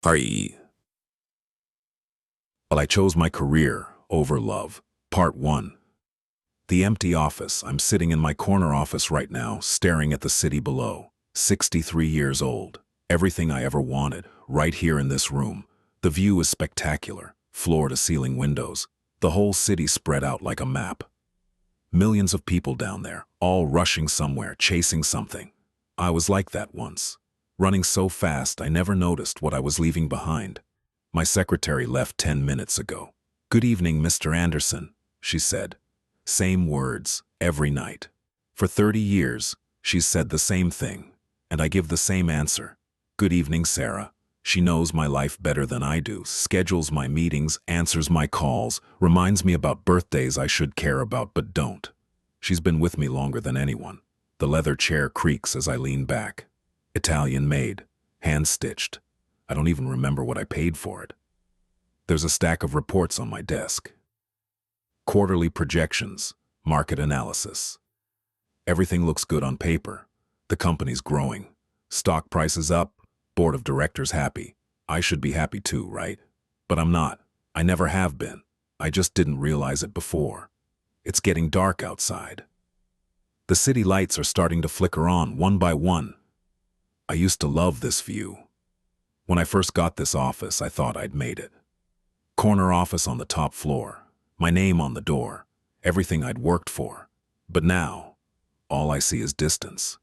I. But I chose my career over love. Part 1. The empty office. I'm sitting in my corner office right now, staring at the city below. 63 years old. Everything I ever wanted, right here in this room. The view is spectacular. Floor-to-ceiling windows. The whole city spread out like a map. Millions of people down there, all rushing somewhere, chasing something. I was like that once. Running so fast I never noticed what I was leaving behind. My secretary left 10 minutes ago. "Good evening, Mr. Anderson," she said. Same words, every night. For 30 years, she's said the same thing, and I give the same answer. "Good evening, Sarah." She knows my life better than I do, schedules my meetings, answers my calls, reminds me about birthdays I should care about but don't. She's been with me longer than anyone. The leather chair creaks as I lean back. Italian-made, hand-stitched. I don't even remember what I paid for it. There's a stack of reports on my desk. Quarterly projections, market analysis. Everything looks good on paper. The company's growing. Stock prices up, board of directors happy. I should be happy too, right? But I'm not. I never have been. I just didn't realize it before. It's getting dark outside. The city lights are starting to flicker on one by one. I used to love this view. When I first got this office, I thought I'd made it. Corner office on the top floor, my name on the door, everything I'd worked for. But now, all I see is distance.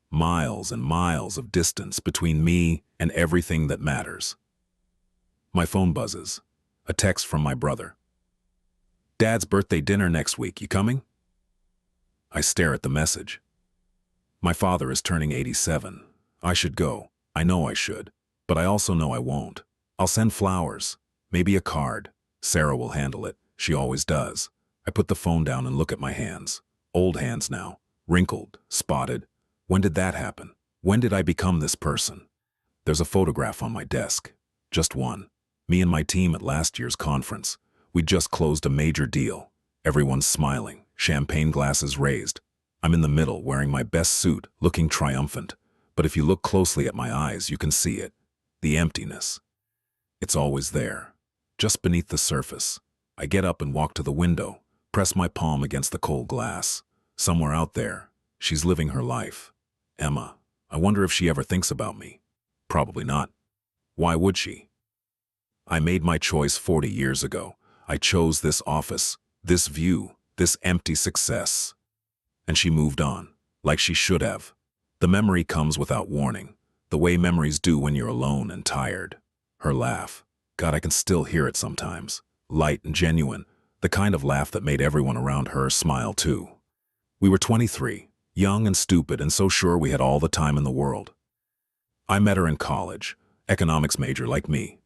Miles and miles of distance between me and everything that matters. My phone buzzes. A text from my brother. "Dad's birthday dinner next week, you coming?" I stare at the message. My father is turning 87. I should go. I know I should. But I also know I won't. I'll send flowers. Maybe a card. Sarah will handle it. She always does. I put the phone down and look at my hands. Old hands now. Wrinkled. Spotted. When did that happen? When did I become this person? There's a photograph on my desk. Just one. Me and my team at last year's conference. We'd just closed a major deal. Everyone's smiling. Champagne glasses raised. I'm in the middle, wearing my best suit, looking triumphant. But if you look closely at my eyes, you can see it. The emptiness. It's always there. Just beneath the surface. I get up and walk to the window, press my palm against the cold glass. Somewhere out there, she's living her life. Emma. I wonder if she ever thinks about me. Probably not. Why would she? I made my choice 40 years ago. I chose this office, this view, this empty success. And she moved on, like she should have. The memory comes without warning, the way memories do when you're alone and tired. Her laugh. God, I can still hear it sometimes. Light and genuine, the kind of laugh that made everyone around her smile too. We were 23, young and stupid and so sure we had all the time in the world. I met her in college, economics major like me,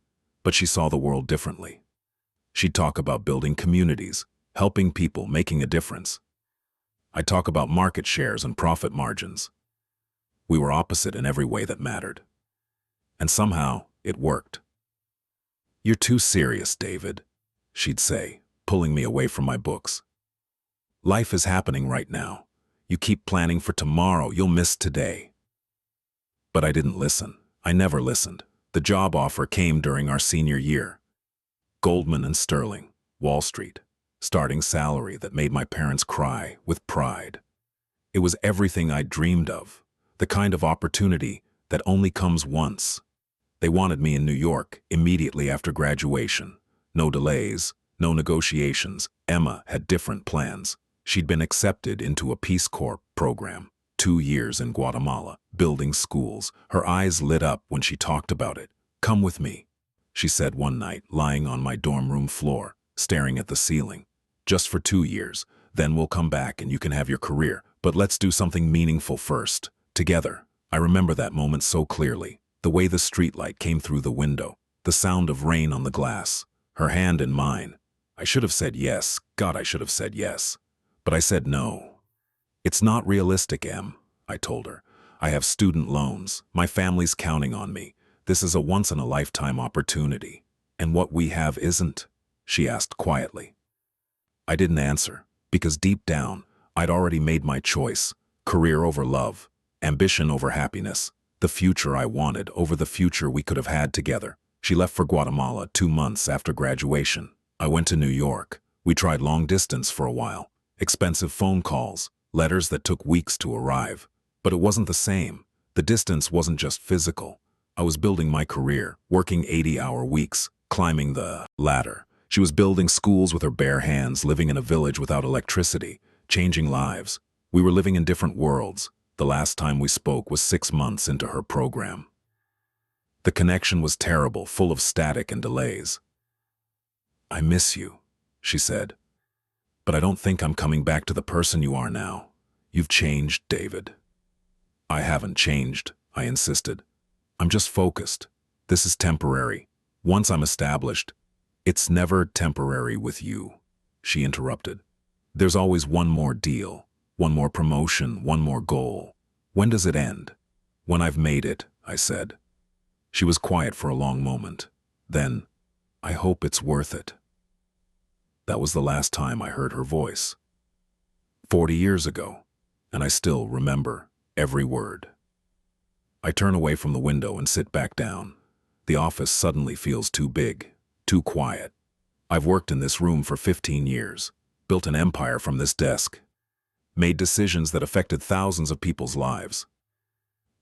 but she saw the world differently. She'd talk about building communities, helping people, making a difference. I'd talk about market shares and profit margins. We were opposite in every way that mattered. And somehow, it worked. "You're too serious, David," she'd say, pulling me away from my books. "Life is happening right now. You keep planning for tomorrow, you'll miss today." But I didn't listen. I never listened. The job offer came during our senior year. Goldman and Sterling, Wall Street. Starting salary that made my parents cry with pride. It was everything I'd dreamed of, the kind of opportunity that only comes once. They wanted me in New York immediately after graduation. No delays, no negotiations. Emma had different plans. She'd been accepted into a Peace Corps program, 2 years in Guatemala, building schools. Her eyes lit up when she talked about it. "Come with me," she said one night, lying on my dorm room floor, staring at the ceiling. "Just for 2 years, then we'll come back and you can have your career. But let's do something meaningful first, together." I remember that moment so clearly. The way the streetlight came through the window, the sound of rain on the glass, her hand in mine. I should have said yes. God, I should have said yes. But I said no. "It's not realistic, Em," I told her. "I have student loans. My family's counting on me. This is a once-in-a-lifetime opportunity. And what we have isn't," she asked quietly. I didn't answer, because deep down, I'd already made my choice. Career over love, ambition over happiness. The future I wanted over the future we could have had together. She left for Guatemala 2 months after graduation. I went to New York. We tried long distance for a while. Expensive phone calls, letters that took weeks to arrive. But it wasn't the same. The distance wasn't just physical. I was building my career, working 80-hour weeks, climbing the ladder. She was building schools with her bare hands, living in a village without electricity, changing lives. We were living in different worlds. The last time we spoke was 6 months into her program. The connection was terrible, full of static and delays. "I miss you," she said. "But I don't think I'm coming back to the person you are now. You've changed, David." "I haven't changed," I insisted. "I'm just focused. This is temporary. Once I'm established." "It's never temporary with you," she interrupted. "There's always one more deal, one more promotion, one more goal. When does it end?" "When I've made it," I said. She was quiet for a long moment. Then, "I hope it's worth it." That was the last time I heard her voice. 40 years ago, and I still remember every word. I turn away from the window and sit back down. The office suddenly feels too big, too quiet. I've worked in this room for 15 years, built an empire from this desk, made decisions that affected thousands of people's lives.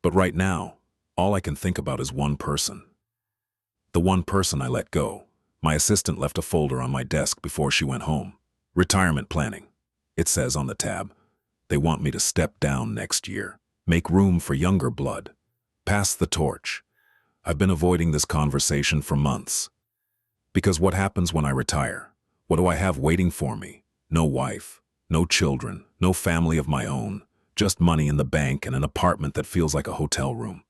But right now, all I can think about is one person. The one person I let go. My assistant left a folder on my desk before she went home. Retirement planning. It says on the tab, they want me to step down next year, make room for younger blood, pass the torch. I've been avoiding this conversation for months. Because what happens when I retire? What do I have waiting for me? No wife, no children, no family of my own, just money in the bank and an apartment that feels like a hotel room.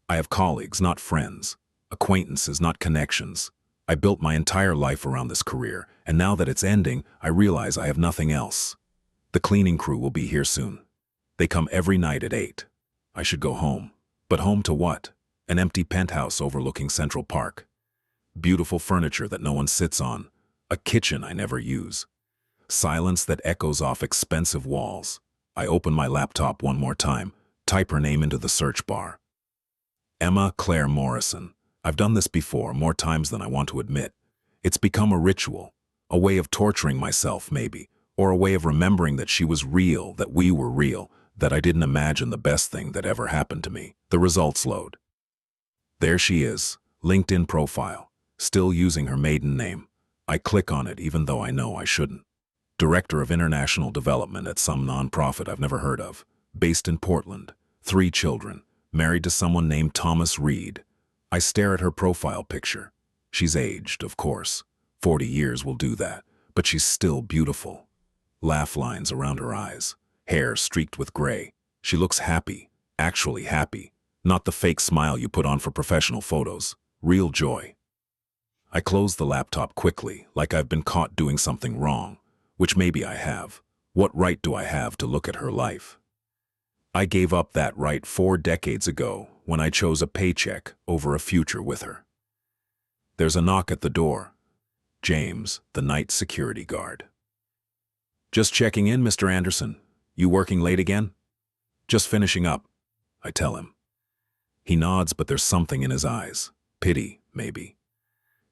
I have colleagues, not friends, acquaintances, not connections. I built my entire life around this career, and now that it's ending, I realize I have nothing else. The cleaning crew will be here soon. They come every night at 8. I should go home. But home to what? An empty penthouse overlooking Central Park. Beautiful furniture that no one sits on. A kitchen I never use. Silence that echoes off expensive walls. I open my laptop one more time, type her name into the search bar. Emma Claire Morrison. I've done this before, more times than I want to admit. It's become a ritual, a way of torturing myself maybe, or a way of remembering that she was real, that we were real, that I didn't imagine the best thing that ever happened to me. The results load. There she is, LinkedIn profile, still using her maiden name. I click on it even though I know I shouldn't. Director of International Development at some nonprofit I've never heard of, based in Portland, 3 children, married to someone named Thomas Reed. I stare at her profile picture. She's aged, of course. 40 years will do that, but she's still beautiful. Laugh lines around her eyes, hair streaked with gray. She looks happy, actually happy, not the fake smile you put on for professional photos. Real joy. I close the laptop quickly, like I've been caught doing something wrong, which maybe I have. What right do I have to look at her life? I gave up that right 4 decades ago when I chose a paycheck over a future with her. There's a knock at the door. James, the night security guard. "Just checking in, Mr. Anderson. You working late again?" "Just finishing up," I tell him. He nods, but there's something in his eyes. Pity, maybe.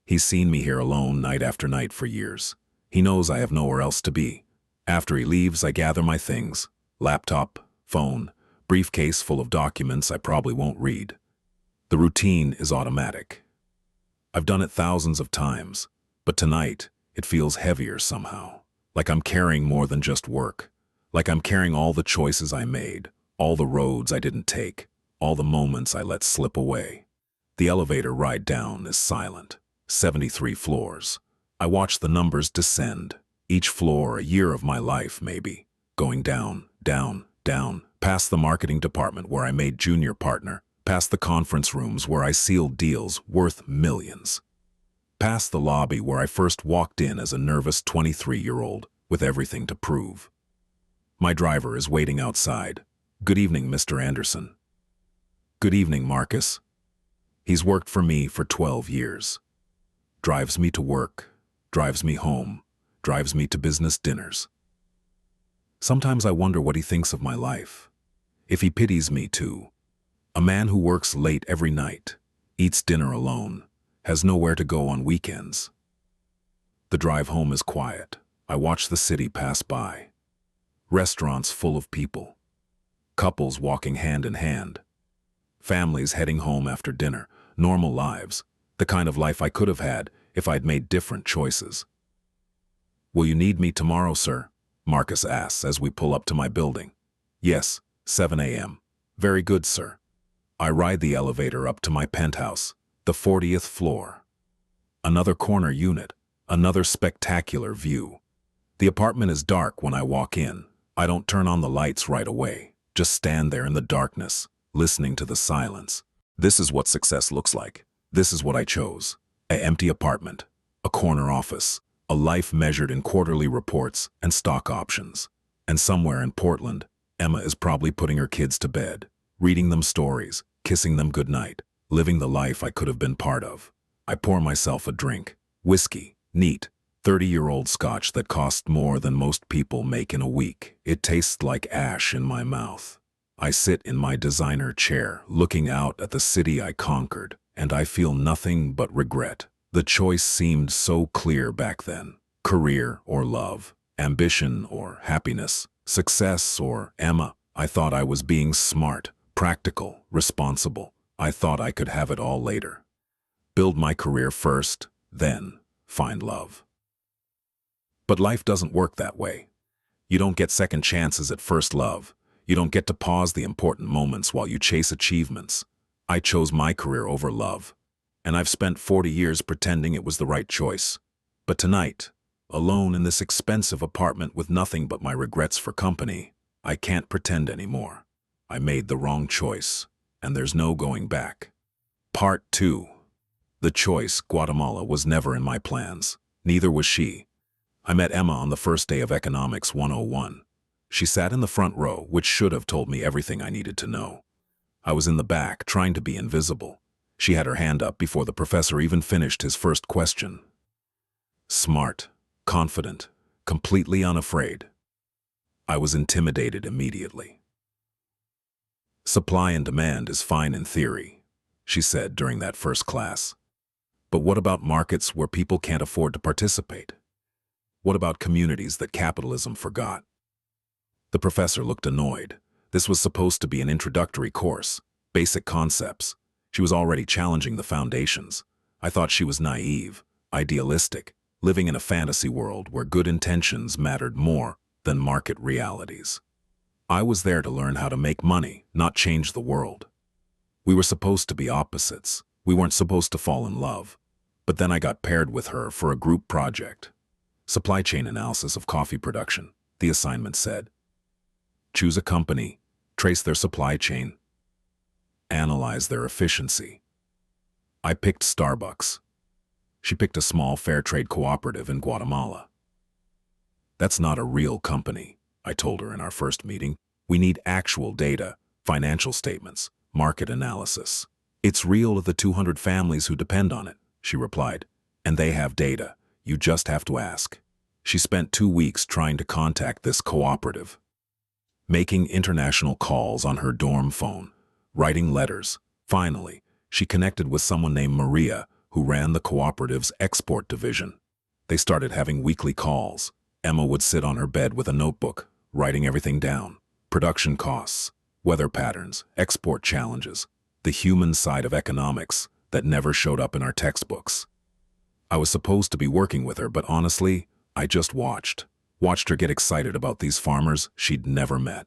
He's seen me here alone night after night for years. He knows I have nowhere else to be. After he leaves, I gather my things. Laptop, phone, briefcase full of documents I probably won't read. The routine is automatic. I've done it thousands of times, but tonight it feels heavier somehow. Like I'm carrying more than just work. Like I'm carrying all the choices I made, all the roads I didn't take, all the moments I let slip away. The elevator ride down is silent. 73 floors. I watch the numbers descend. Each floor a year of my life, maybe. Going down, down, down, past the marketing department where I made junior partner, past the conference rooms where I sealed deals worth millions, past the lobby where I first walked in as a nervous 23-year-old with everything to prove. My driver is waiting outside. "Good evening, Mr. Anderson." "Good evening, Marcus." He's worked for me for 12 years. Drives me to work, drives me home, drives me to business dinners. Sometimes I wonder what he thinks of my life. If he pities me too. A man who works late every night, eats dinner alone, has nowhere to go on weekends. The drive home is quiet. I watch the city pass by. Restaurants full of people. Couples walking hand in hand. Families heading home after dinner. Normal lives. The kind of life I could have had if I'd made different choices. "Will you need me tomorrow, sir?" Marcus asks as we pull up to my building. "Yes, 7 a.m. "Very good, sir." I ride the elevator up to my penthouse, the 40th floor. Another corner unit, another spectacular view. The apartment is dark when I walk in. I don't turn on the lights right away, just stand there in the darkness, listening to the silence. This is what success looks like. This is what I chose. An empty apartment, a corner office, a life measured in quarterly reports and stock options. And somewhere in Portland, Emma is probably putting her kids to bed, reading them stories, kissing them goodnight, living the life I could have been part of. I pour myself a drink. Whiskey, neat, 30-year-old scotch that cost more than most people make in a week. It tastes like ash in my mouth. I sit in my designer chair, looking out at the city I conquered, and I feel nothing but regret. The choice seemed so clear back then. Career or love, ambition or happiness, success or Emma. I thought I was being smart, practical, responsible. I thought I could have it all later. Build my career first, then find love. But life doesn't work that way. You don't get second chances at first love. You don't get to pause the important moments while you chase achievements. I chose my career over love, and I've spent 40 years pretending it was the right choice. But tonight, alone in this expensive apartment with nothing but my regrets for company, I can't pretend anymore. I made the wrong choice, and there's no going back. Part 2. The choice, Guatemala, was never in my plans. Neither was she. I met Emma on the first day of Economics 101. She sat in the front row, which should have told me everything I needed to know. I was in the back, trying to be invisible. She had her hand up before the professor even finished his first question. Smart, confident, completely unafraid. I was intimidated immediately. "Supply and demand is fine in theory," she said during that first class. "But what about markets where people can't afford to participate? What about communities that capitalism forgot?" The professor looked annoyed. This was supposed to be an introductory course, basic concepts. She was already challenging the foundations. I thought she was naive, idealistic, living in a fantasy world where good intentions mattered more than market realities. I was there to learn how to make money, not change the world. We were supposed to be opposites. We weren't supposed to fall in love. But then I got paired with her for a group project. Supply chain analysis of coffee production, the assignment said. Choose a company, trace their supply chain, analyze their efficiency. I picked Starbucks. She picked a small fair trade cooperative in Guatemala. "That's not a real company," I told her in our first meeting. "We need actual data, financial statements, market analysis." "It's real to the 200 families who depend on it," she replied. "And they have data. You just have to ask." She spent 2 weeks trying to contact this cooperative, making international calls on her dorm phone, writing letters. Finally, she connected with someone named Maria, who ran the cooperative's export division. They started having weekly calls. Emma would sit on her bed with a notebook, writing everything down. Production costs, weather patterns, export challenges, the human side of economics that never showed up in our textbooks. I was supposed to be working with her, but honestly, I just watched her get excited about these farmers she'd never met.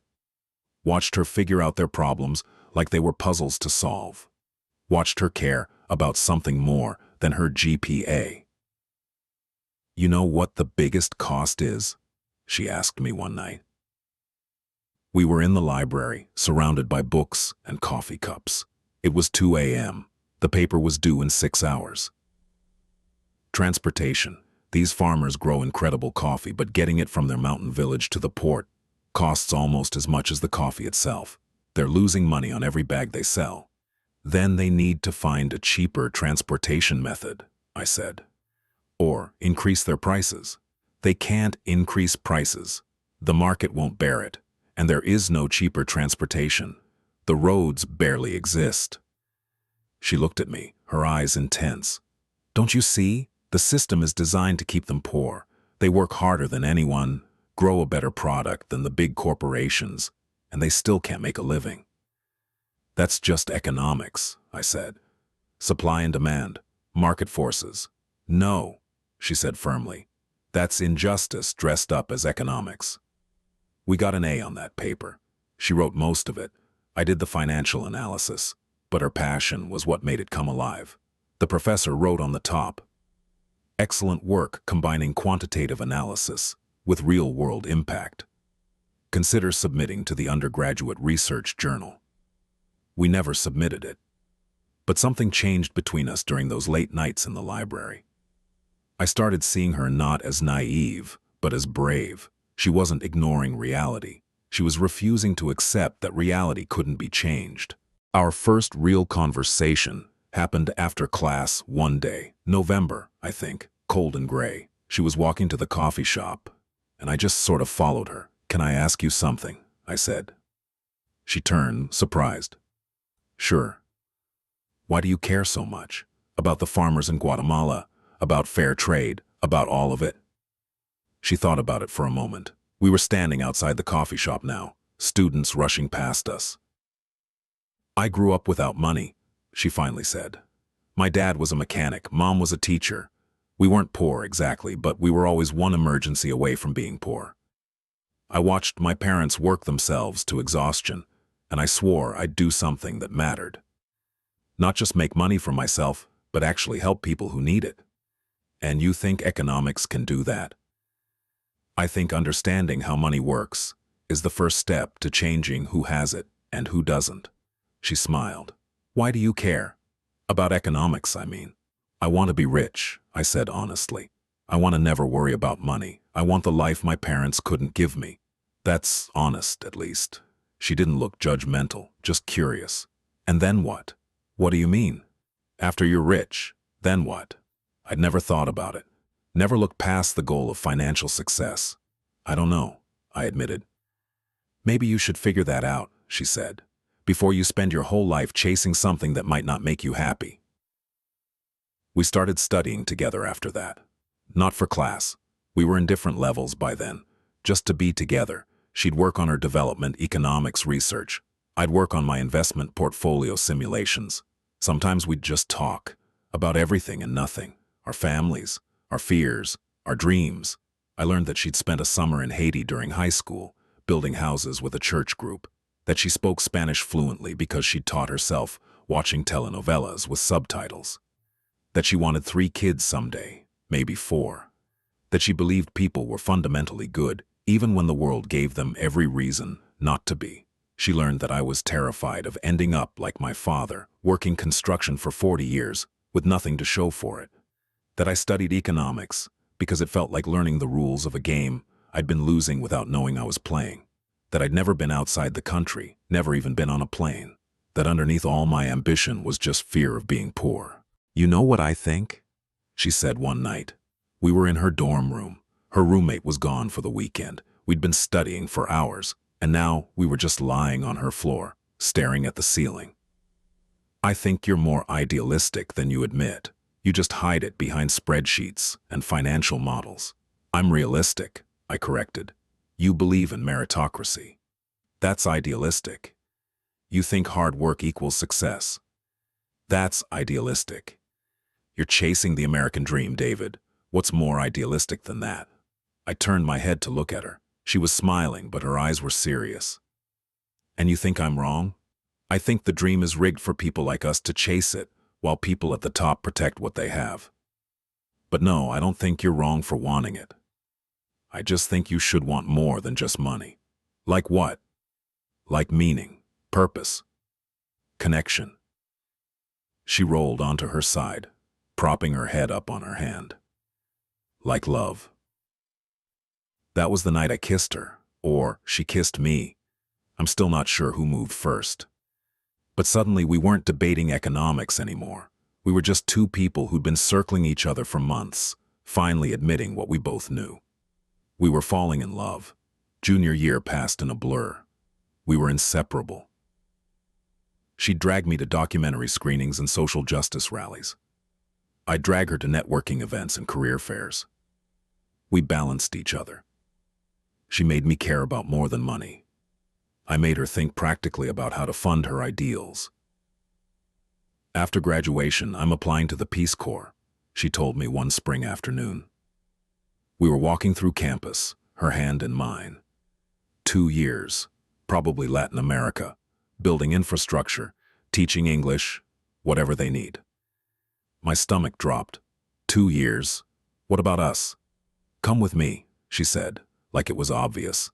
Watched her figure out their problems like they were puzzles to solve. Watched her care about something more than her GPA. "You know what the biggest cost is?" she asked me one night. We were in the library, surrounded by books and coffee cups. It was 2 a.m. The paper was due in 6 hours. Transportation. These farmers grow incredible coffee, but getting it from their mountain village to the port costs almost as much as the coffee itself. They're losing money on every bag they sell. Then they need to find a cheaper transportation method, I said. Or increase their prices. They can't increase prices. The market won't bear it, and there is no cheaper transportation. The roads barely exist. She looked at me, her eyes intense. Don't you see? The system is designed to keep them poor. They work harder than anyone, grow a better product than the big corporations, and they still can't make a living. That's just economics, I said. Supply and demand, market forces. No, she said firmly. That's injustice dressed up as economics. We got an A on that paper. She wrote most of it. I did the financial analysis, but her passion was what made it come alive. The professor wrote on the top, "Excellent work combining quantitative analysis with real-world impact. Consider submitting to the undergraduate research journal." We never submitted it. But something changed between us during those late nights in the library. I started seeing her not as naive, but as brave. She wasn't ignoring reality. She was refusing to accept that reality couldn't be changed. Our first real conversation happened after class one day, November, I think, cold and gray. She was walking to the coffee shop, and I just sort of followed her. "Can I ask you something?" I said. She turned, surprised. "Sure." "Why do you care so much? About the farmers in Guatemala? About fair trade? About all of it?" She thought about it for a moment. We were standing outside the coffee shop now, students rushing past us. "I grew up without money," she finally said. "My dad was a mechanic, Mom was a teacher. We weren't poor exactly, but we were always one emergency away from being poor. I watched my parents work themselves to exhaustion, and I swore I'd do something that mattered. Not just make money for myself, but actually help people who need it. And you think economics can do that? I think understanding how money works is the first step to changing who has it and who doesn't." She smiled. "Why do you care? About economics, I mean." "I want to be rich," I said honestly. "I want to never worry about money. I want the life my parents couldn't give me." "That's honest, at least." She didn't look judgmental, just curious. "And then what?" "What do you mean?" "After you're rich, then what?" I'd never thought about it. Never looked past the goal of financial success. "I don't know," I admitted. "Maybe you should figure that out," she said, "before you spend your whole life chasing something that might not make you happy." We started studying together after that. Not for class. We were in different levels by then. Just to be together. She'd work on her development economics research. I'd work on my investment portfolio simulations. Sometimes we'd just talk about everything and nothing. Our families, our fears, our dreams. I learned that she'd spent a summer in Haiti during high school, building houses with a church group. That she spoke Spanish fluently because she'd taught herself watching telenovelas with subtitles. That she wanted 3 kids someday, maybe 4. That she believed people were fundamentally good, even when the world gave them every reason not to be. She learned that I was terrified of ending up like my father, working construction for 40 years, with nothing to show for it. That I studied economics because it felt like learning the rules of a game I'd been losing without knowing I was playing. That I'd never been outside the country, never even been on a plane. That underneath all my ambition was just fear of being poor. "You know what I think?" she said one night. We were in her dorm room. Her roommate was gone for the weekend. We'd been studying for hours, and now we were just lying on her floor, staring at the ceiling. "I think you're more idealistic than you admit. You just hide it behind spreadsheets and financial models." "I'm realistic," I corrected. "You believe in meritocracy. That's idealistic. You think hard work equals success. That's idealistic. You're chasing the American dream, David. What's more idealistic than that?" I turned my head to look at her. She was smiling, but her eyes were serious. "And you think I'm wrong? I think the dream is rigged for people like us to chase it, while people at the top protect what they have. But no, I don't think you're wrong for wanting it. I just think you should want more than just money." "Like what?" "Like meaning, purpose, connection." She rolled onto her side, propping her head up on her hand. "Like love." That was the night I kissed her, or she kissed me. I'm still not sure who moved first. But suddenly we weren't debating economics anymore. We were just 2 people who'd been circling each other for months, finally admitting what we both knew. We were falling in love. Junior year passed in a blur. We were inseparable. She'd drag me to documentary screenings and social justice rallies. I'd drag her to networking events and career fairs. We balanced each other. She made me care about more than money. I made her think practically about how to fund her ideals. After graduation, I'm applying to the Peace Corps, she told me one spring afternoon. We were walking through campus, her hand in mine. 2 years, probably Latin America, building infrastructure, teaching English, whatever they need. My stomach dropped. 2 years? What about us? Come with me, she said, like it was obvious.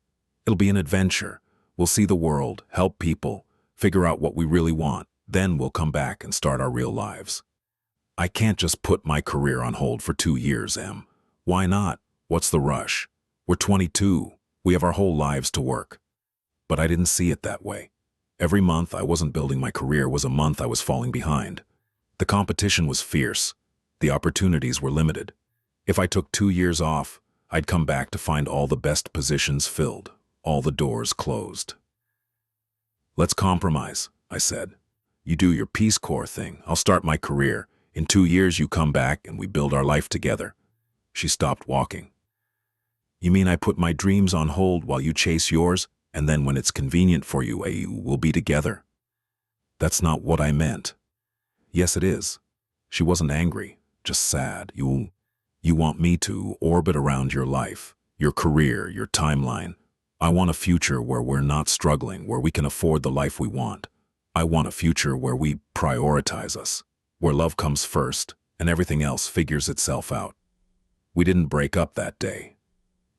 It'll be an adventure. We'll see the world, help people, figure out what we really want. Then we'll come back and start our real lives. I can't just put my career on hold for 2 years, Em. Why not? What's the rush? We're 22. We have our whole lives to work. But I didn't see it that way. Every month I wasn't building my career was a month I was falling behind. The competition was fierce. The opportunities were limited. If I took 2 years off, I'd come back to find all the best positions filled, all the doors closed. Let's compromise, I said. You do your Peace Corps thing, I'll start my career. In 2 years you come back and we build our life together. She stopped walking. You mean I put my dreams on hold while you chase yours, and then when it's convenient for you, we'll be together? That's not what I meant. Yes, it is. She wasn't angry, just sad. You want me to orbit around your life, your career, your timeline. I want a future where we're not struggling, where we can afford the life we want. I want a future where we prioritize us, where love comes first and everything else figures itself out. We didn't break up that day.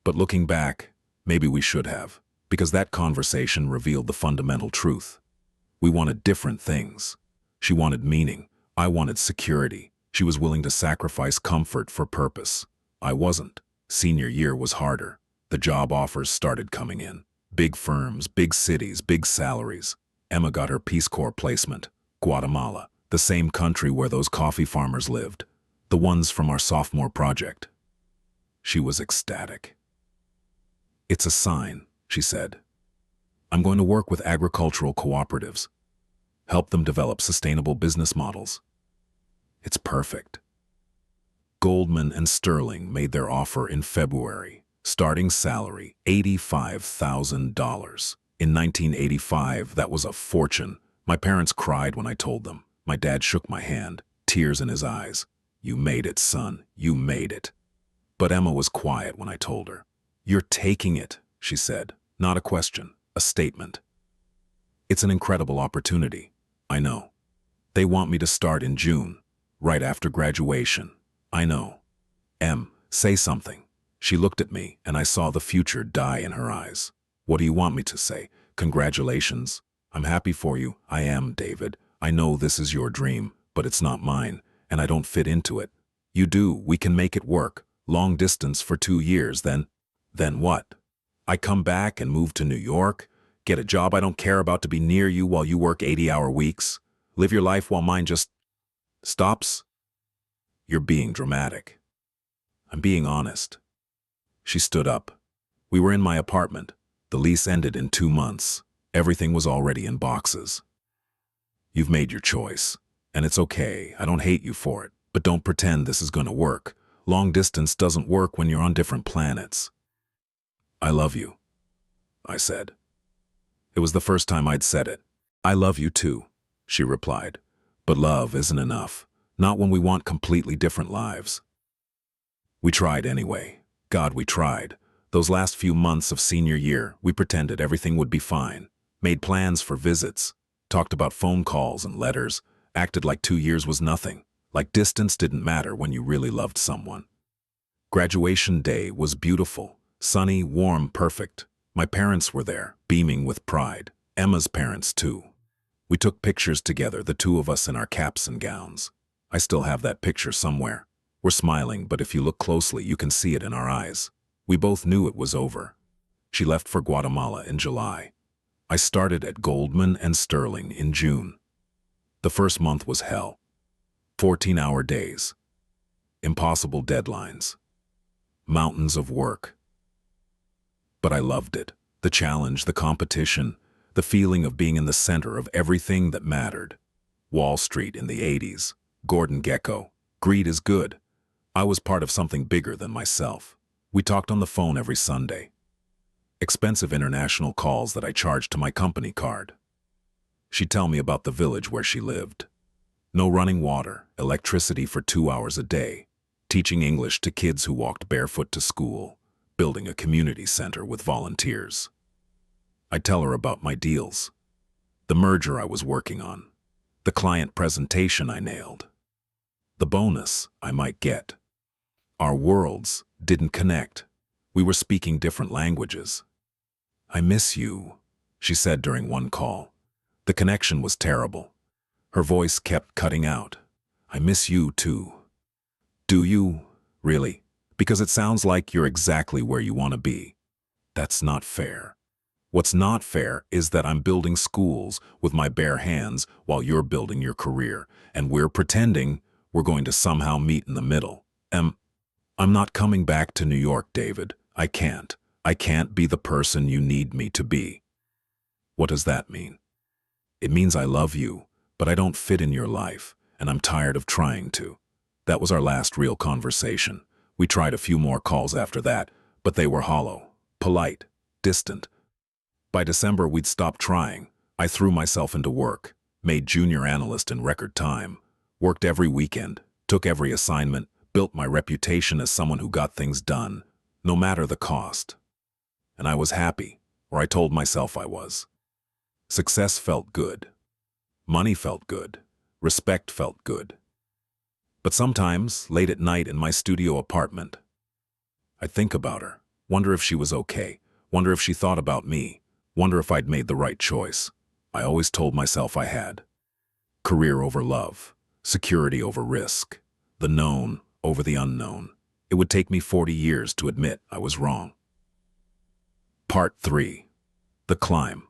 But looking back, maybe we should have, because that conversation revealed the fundamental truth. We wanted different things. She wanted meaning. I wanted security. She was willing to sacrifice comfort for purpose. I wasn't. Senior year was harder. The job offers started coming in. Big firms, big cities, big salaries. Emma got her Peace Corps placement. Guatemala, the same country where those coffee farmers lived. The ones from our sophomore project. She was ecstatic. It's a sign, she said. I'm going to work with agricultural cooperatives. Help them develop sustainable business models. It's perfect. Goldman and Sterling made their offer in February. Starting salary, $85,000. In 1985, that was a fortune. My parents cried when I told them. My dad shook my hand, tears in his eyes. You made it, son. You made it. But Emma was quiet when I told her. You're taking it, she said. Not a question, a statement. It's an incredible opportunity. I know. They want me to start in June, right after graduation. I know. Em, say something. She looked at me, and I saw the future die in her eyes. What do you want me to say? Congratulations. I'm happy for you. I am, David. I know this is your dream, but it's not mine, and I don't fit into it. You do. We can make it work. Long distance for 2 years, then what? I come back and move to New York, get a job I don't care about to be near you while you work 80-hour weeks, live your life while mine just stops? You're being dramatic. I'm being honest. She stood up. We were in my apartment. The lease ended in 2 months. Everything was already in boxes. You've made your choice, and it's okay. I don't hate you for it, but don't pretend this is going to work. Long distance doesn't work when you're on different planets. I love you, I said. It was the first time I'd said it. I love you too, she replied. But love isn't enough. Not when we want completely different lives. We tried anyway. God, we tried. Those last few months of senior year, we pretended everything would be fine. Made plans for visits. Talked about phone calls and letters. Acted like 2 years was nothing. Like distance didn't matter when you really loved someone. Graduation day was beautiful. Sunny, warm, perfect. My parents were there, beaming with pride. Emma's parents, too. We took pictures together, the two of us in our caps and gowns. I still have that picture somewhere. We're smiling, but if you look closely, you can see it in our eyes. We both knew it was over. She left for Guatemala in July. I started at Goldman and Sterling in June. The first month was hell. 14-hour days. Impossible deadlines. Mountains of work. But I loved it. The challenge, the competition. The feeling of being in the center of everything that mattered. Wall Street in the 80s. Gordon Gekko. Greed is good. I was part of something bigger than myself. We talked on the phone every Sunday. Expensive international calls that I charged to my company card. She'd tell me about the village where she lived. No running water, electricity for 2 hours a day, teaching English to kids who walked barefoot to school, building a community center with volunteers. I'd tell her about my deals, the merger I was working on, the client presentation I nailed, the bonus I might get. Our worlds didn't connect. We were speaking different languages. "I miss you," she said during one call. The connection was terrible. Her voice kept cutting out. "I miss you too." "Do you? Really? Because it sounds like you're exactly where you want to be." "That's not fair." "What's not fair is that I'm building schools with my bare hands while you're building your career, and we're pretending we're going to somehow meet in the middle. I'm not coming back to New York, David. I can't. I can't be the person you need me to be." "What does that mean?" "It means I love you, but I don't fit in your life, and I'm tired of trying to." That was our last real conversation. We tried a few more calls after that, but they were hollow, polite, distant. By December, we'd stopped trying. I threw myself into work, made junior analyst in record time, worked every weekend, took every assignment, built my reputation as someone who got things done, no matter the cost. And I was happy, or I told myself I was. Success felt good. Money felt good. Respect felt good. But sometimes, late at night in my studio apartment, I'd think about her, wonder if she was okay, wonder if she thought about me, wonder if I'd made the right choice. I always told myself I had. Career over love, security over risk, the known over the unknown. It would take me 40 years to admit I was wrong. Part 3. The Climb.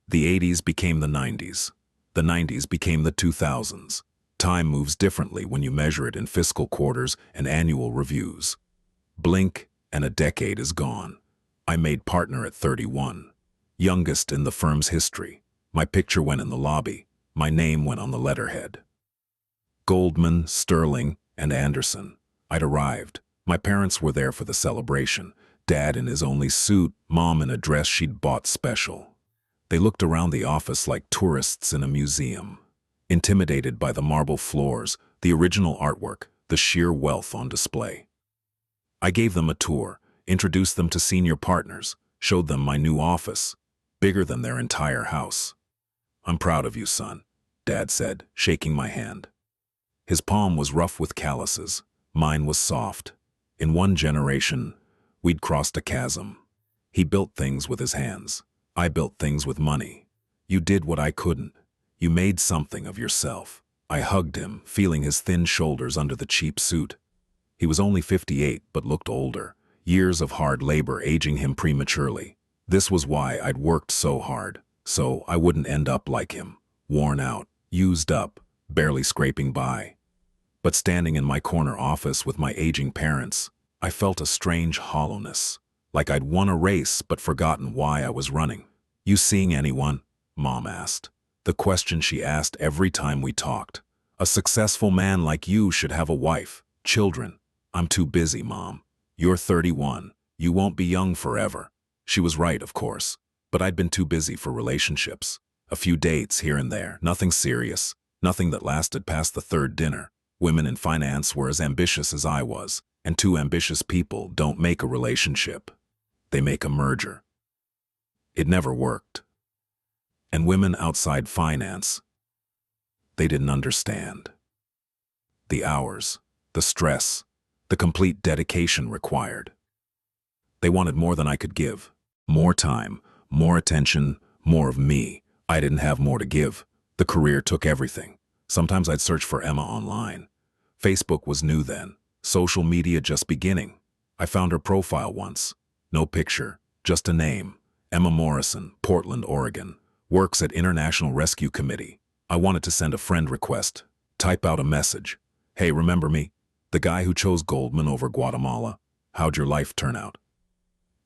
The 80s became the 90s. The 90s became the 2000s. Time moves differently when you measure it in fiscal quarters and annual reviews. Blink, and a decade is gone. I made partner at 31, youngest in the firm's history. My picture went in the lobby. My name went on the letterhead. Goldman, Sterling, and Anderson. I'd arrived. My parents were there for the celebration. Dad in his only suit, Mom in a dress she'd bought special. They looked around the office like tourists in a museum, intimidated by the marble floors, the original artwork, the sheer wealth on display. I gave them a tour, introduced them to senior partners, showed them my new office, bigger than their entire house. "I'm proud of you, son," Dad said, shaking my hand. His palm was rough with calluses. Mine was soft. In one generation, we'd crossed a chasm. He built things with his hands. I built things with money. You did what I couldn't. You made something of yourself. I hugged him, feeling his thin shoulders under the cheap suit. He was only 58, but looked older. Years of hard labor aging him prematurely. This was why I'd worked so hard, so I wouldn't end up like him, worn out, used up, barely scraping by. But standing in my corner office with my aging parents, I felt a strange hollowness, like I'd won a race but forgotten why I was running. "You seeing anyone?" Mom asked. The question she asked every time we talked. "A successful man like you should have a wife, children." "I'm too busy, Mom. You're 31. You won't be young forever." She was right, of course, but I'd been too busy for relationships. A few dates here and there, nothing serious, nothing that lasted past the third dinner. Women in finance were as ambitious as I was, and two ambitious people don't make a relationship. They make a merger. It never worked. And women outside finance, they didn't understand. The hours, the stress, the complete dedication required. They wanted more than I could give. More time, more attention, more of me. I didn't have more to give. The career took everything. Sometimes I'd search for Emma online. Facebook was new then, social media just beginning. I found her profile once. No picture, just a name. Emma Morrison, Portland, Oregon. Works at International Rescue Committee. I wanted to send a friend request. Type out a message. "Hey, remember me? The guy who chose Goldman over Guatemala. How'd your life turn out?"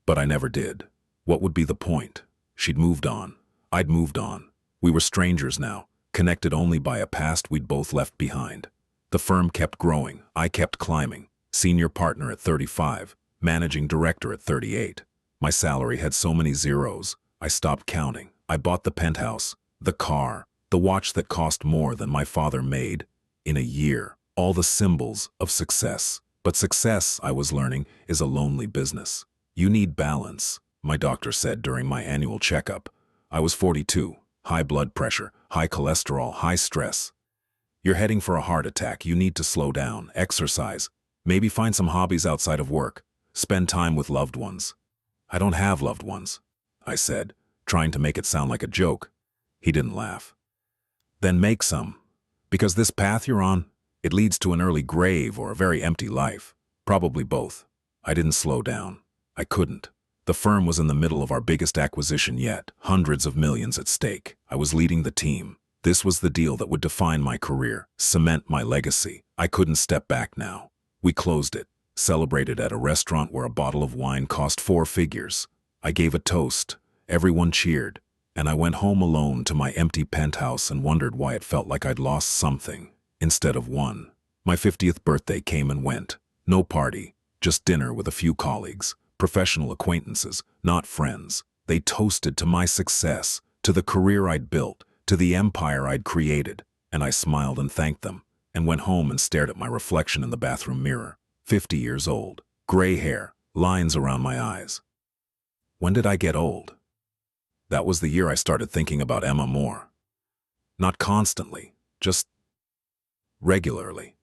But I never did. What would be the point? She'd moved on. I'd moved on. We were strangers now, connected only by a past we'd both left behind. The firm kept growing. I kept climbing. Senior partner at 35, managing director at 38. My salary had so many zeros, I stopped counting. I bought the penthouse, the car, the watch that cost more than my father made in a year. All the symbols of success. But success, I was learning, is a lonely business. You need balance, my doctor said during my annual checkup. I was 42, high blood pressure, high cholesterol, high stress. You're heading for a heart attack. You need to slow down, exercise, maybe find some hobbies outside of work, spend time with loved ones. I don't have loved ones, I said, trying to make it sound like a joke. He didn't laugh. Then make some, because this path you're on, it leads to an early grave or a very empty life. Probably both. I didn't slow down. I couldn't. The firm was in the middle of our biggest acquisition yet, hundreds of millions at stake. I was leading the team. This was the deal that would define my career, cement my legacy. I couldn't step back now. We closed it, celebrated at a restaurant where a bottle of wine cost 4 figures. I gave a toast. Everyone cheered, and I went home alone to my empty penthouse and wondered why it felt like I'd lost something instead of won. My 50th birthday came and went. No party, just dinner with a few colleagues, professional acquaintances, not friends. They toasted to my success, to the career I'd built, to the empire I'd created, and I smiled and thanked them, and went home and stared at my reflection in the bathroom mirror. 50 years old, gray hair, lines around my eyes. When did I get old? That was the year I started thinking about Emma more. Not constantly, just regularly.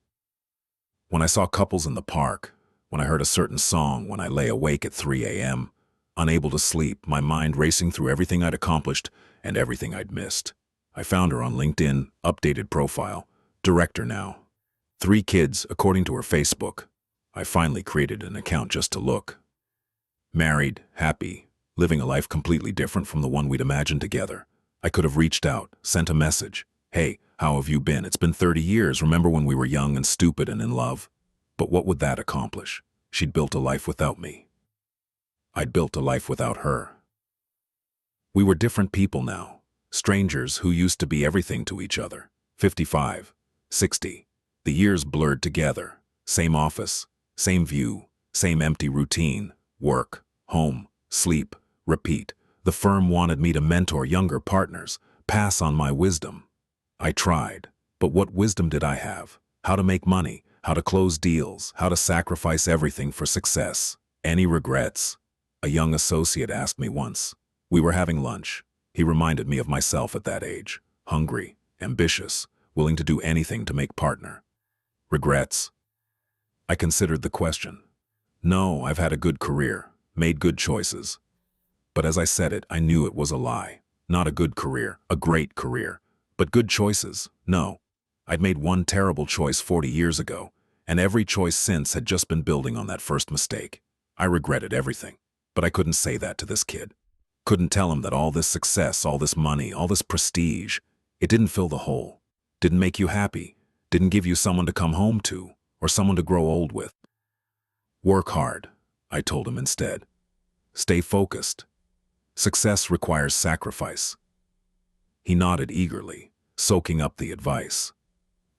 When I saw couples in the park, when I heard a certain song, when I lay awake at 3 a.m., unable to sleep, my mind racing through everything I'd accomplished and everything I'd missed. I found her on LinkedIn, updated profile, director now. 3 kids, according to her Facebook. I finally created an account just to look. Married, happy, living a life completely different from the one we'd imagined together. I could have reached out, sent a message. Hey, how have you been? It's been 30 years. Remember when we were young and stupid and in love? But what would that accomplish? She'd built a life without me. I'd built a life without her. We were different people now. Strangers who used to be everything to each other. 55, 60. The years blurred together. Same office, same view, same empty routine. Work, home, sleep, repeat. The firm wanted me to mentor younger partners, pass on my wisdom. I tried, but what wisdom did I have? How to make money, how to close deals, how to sacrifice everything for success. Any regrets? A young associate asked me once. We were having lunch. He reminded me of myself at that age. Hungry, ambitious, willing to do anything to make partner. Regrets? I considered the question. No, I've had a good career, made good choices. But as I said it, I knew it was a lie. Not a good career, a great career. But good choices, no. I'd made one terrible choice 40 years ago, and every choice since had just been building on that first mistake. I regretted everything, but I couldn't say that to this kid. Couldn't tell him that all this success, all this money, all this prestige, it didn't fill the hole, didn't make you happy, didn't give you someone to come home to, or someone to grow old with. Work hard, I told him instead. Stay focused. Success requires sacrifice. He nodded eagerly, soaking up the advice.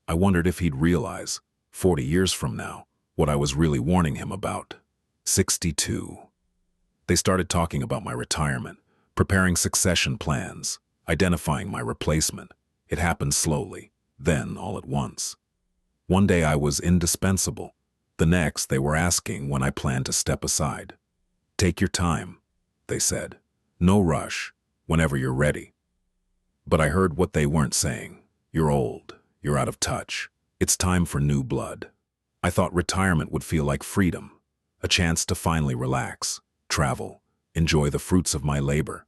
I wondered if he'd realize, 40 years from now, what I was really warning him about. 62. They started talking about my retirement, preparing succession plans, identifying my replacement. It happened slowly, then all at once. One day I was indispensable. The next they were asking when I planned to step aside. Take your time, they said. No rush, whenever you're ready. But I heard what they weren't saying. You're old, you're out of touch. It's time for new blood. I thought retirement would feel like freedom, a chance to finally relax, travel, enjoy the fruits of my labor.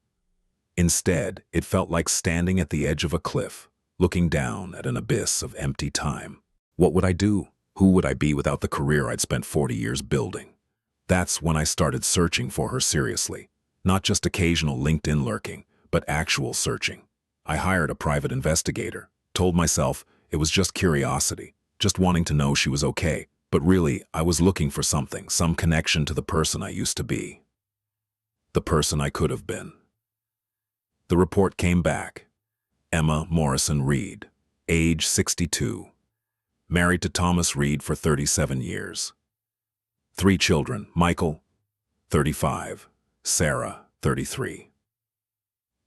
Instead, it felt like standing at the edge of a cliff, looking down at an abyss of empty time. What would I do? Who would I be without the career I'd spent 40 years building? That's when I started searching for her seriously. Not just occasional LinkedIn lurking, but actual searching. I hired a private investigator, told myself it was just curiosity, just wanting to know she was okay, but really I was looking for something, some connection to the person I used to be. The person I could have been. The report came back. Emma Morrison Reed, age 62. Married to Thomas Reed for 37 years. 3 children, Michael, 35, Sarah, 33.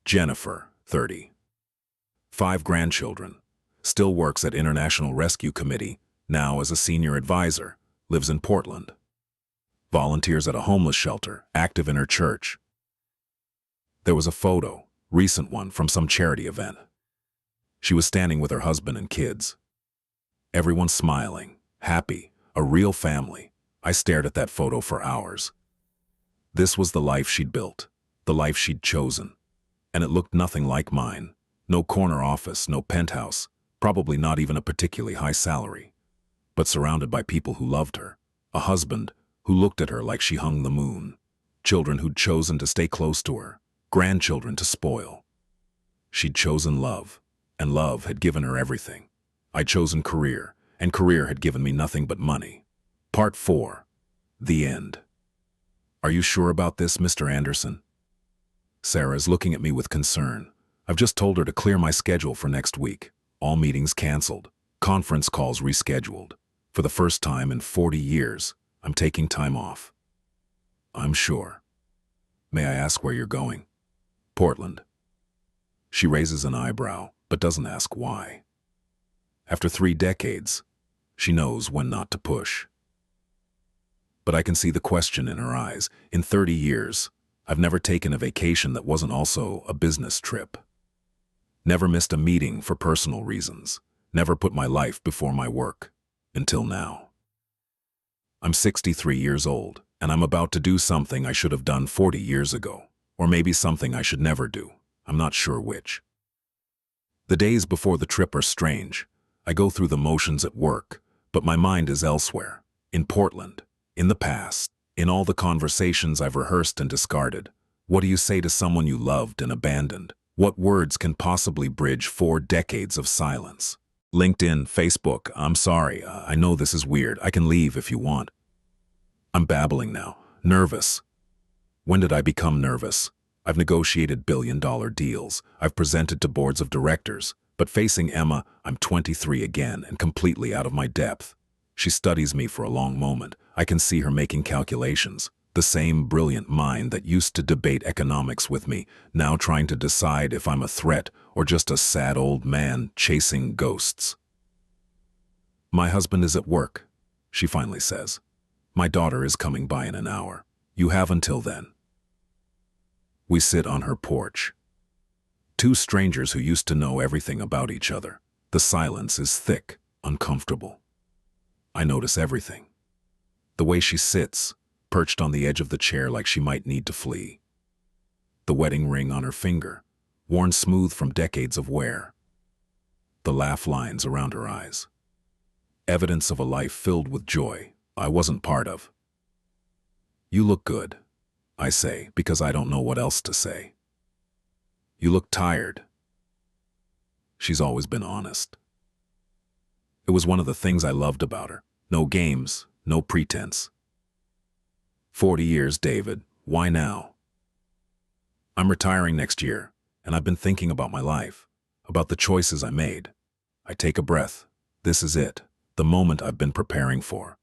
Jennifer, 30. 5 grandchildren. Still works at International Rescue Committee, now as a senior advisor, lives in Portland. Volunteers at a homeless shelter, active in her church. There was a photo, recent one from some charity event. She was standing with her husband and kids. Everyone smiling, happy, a real family. I stared at that photo for hours. This was the life she'd built, the life she'd chosen. And it looked nothing like mine. No corner office, no penthouse, probably not even a particularly high salary. But surrounded by people who loved her. A husband who looked at her like she hung the moon. Children who'd chosen to stay close to her. Grandchildren to spoil. She'd chosen love, and love had given her everything. I'd chosen career, and career had given me nothing but money. Part 4. The end. Are you sure about this, Mr. Anderson? Sarah's looking at me with concern. I've just told her to clear my schedule for next week. All meetings canceled. Conference calls rescheduled. For the first time in 40 years, I'm taking time off. I'm sure. May I ask where you're going? Portland. She raises an eyebrow, but doesn't ask why. After 3 decades, she knows when not to push. But I can see the question in her eyes. In 30 years, I've never taken a vacation that wasn't also a business trip. Never missed a meeting for personal reasons. Never put my life before my work. Until now. I'm 63 years old, and I'm about to do something I should have done 40 years ago. Or maybe something I should never do. I'm not sure which. The days before the trip are strange. I go through the motions at work, but my mind is elsewhere. In Portland. In the past. In all the conversations I've rehearsed and discarded. What do you say to someone you loved and abandoned? What words can possibly bridge 4 decades of silence? LinkedIn, Facebook, I'm sorry, I know this is weird. I can leave if you want. I'm babbling now. Nervous. When did I become nervous? I've negotiated billion-dollar deals. I've presented to boards of directors. But facing Emma, I'm 23 again and completely out of my depth. She studies me for a long moment. I can see her making calculations. The same brilliant mind that used to debate economics with me, now trying to decide if I'm a threat or just a sad old man chasing ghosts. My husband is at work, she finally says. My daughter is coming by in an hour. You have until then. We sit on her porch. 2 strangers who used to know everything about each other. The silence is thick, uncomfortable. I notice everything. The way she sits, perched on the edge of the chair like she might need to flee. The wedding ring on her finger, worn smooth from decades of wear. The laugh lines around her eyes. Evidence of a life filled with joy I wasn't part of. You look good, I say, because I don't know what else to say. You look tired. She's always been honest. It was one of the things I loved about her. No games, no pretense. 40 years, David. Why now? I'm retiring next year, and I've been thinking about my life, about the choices I made. I take a breath. This is it, the moment I've been preparing for.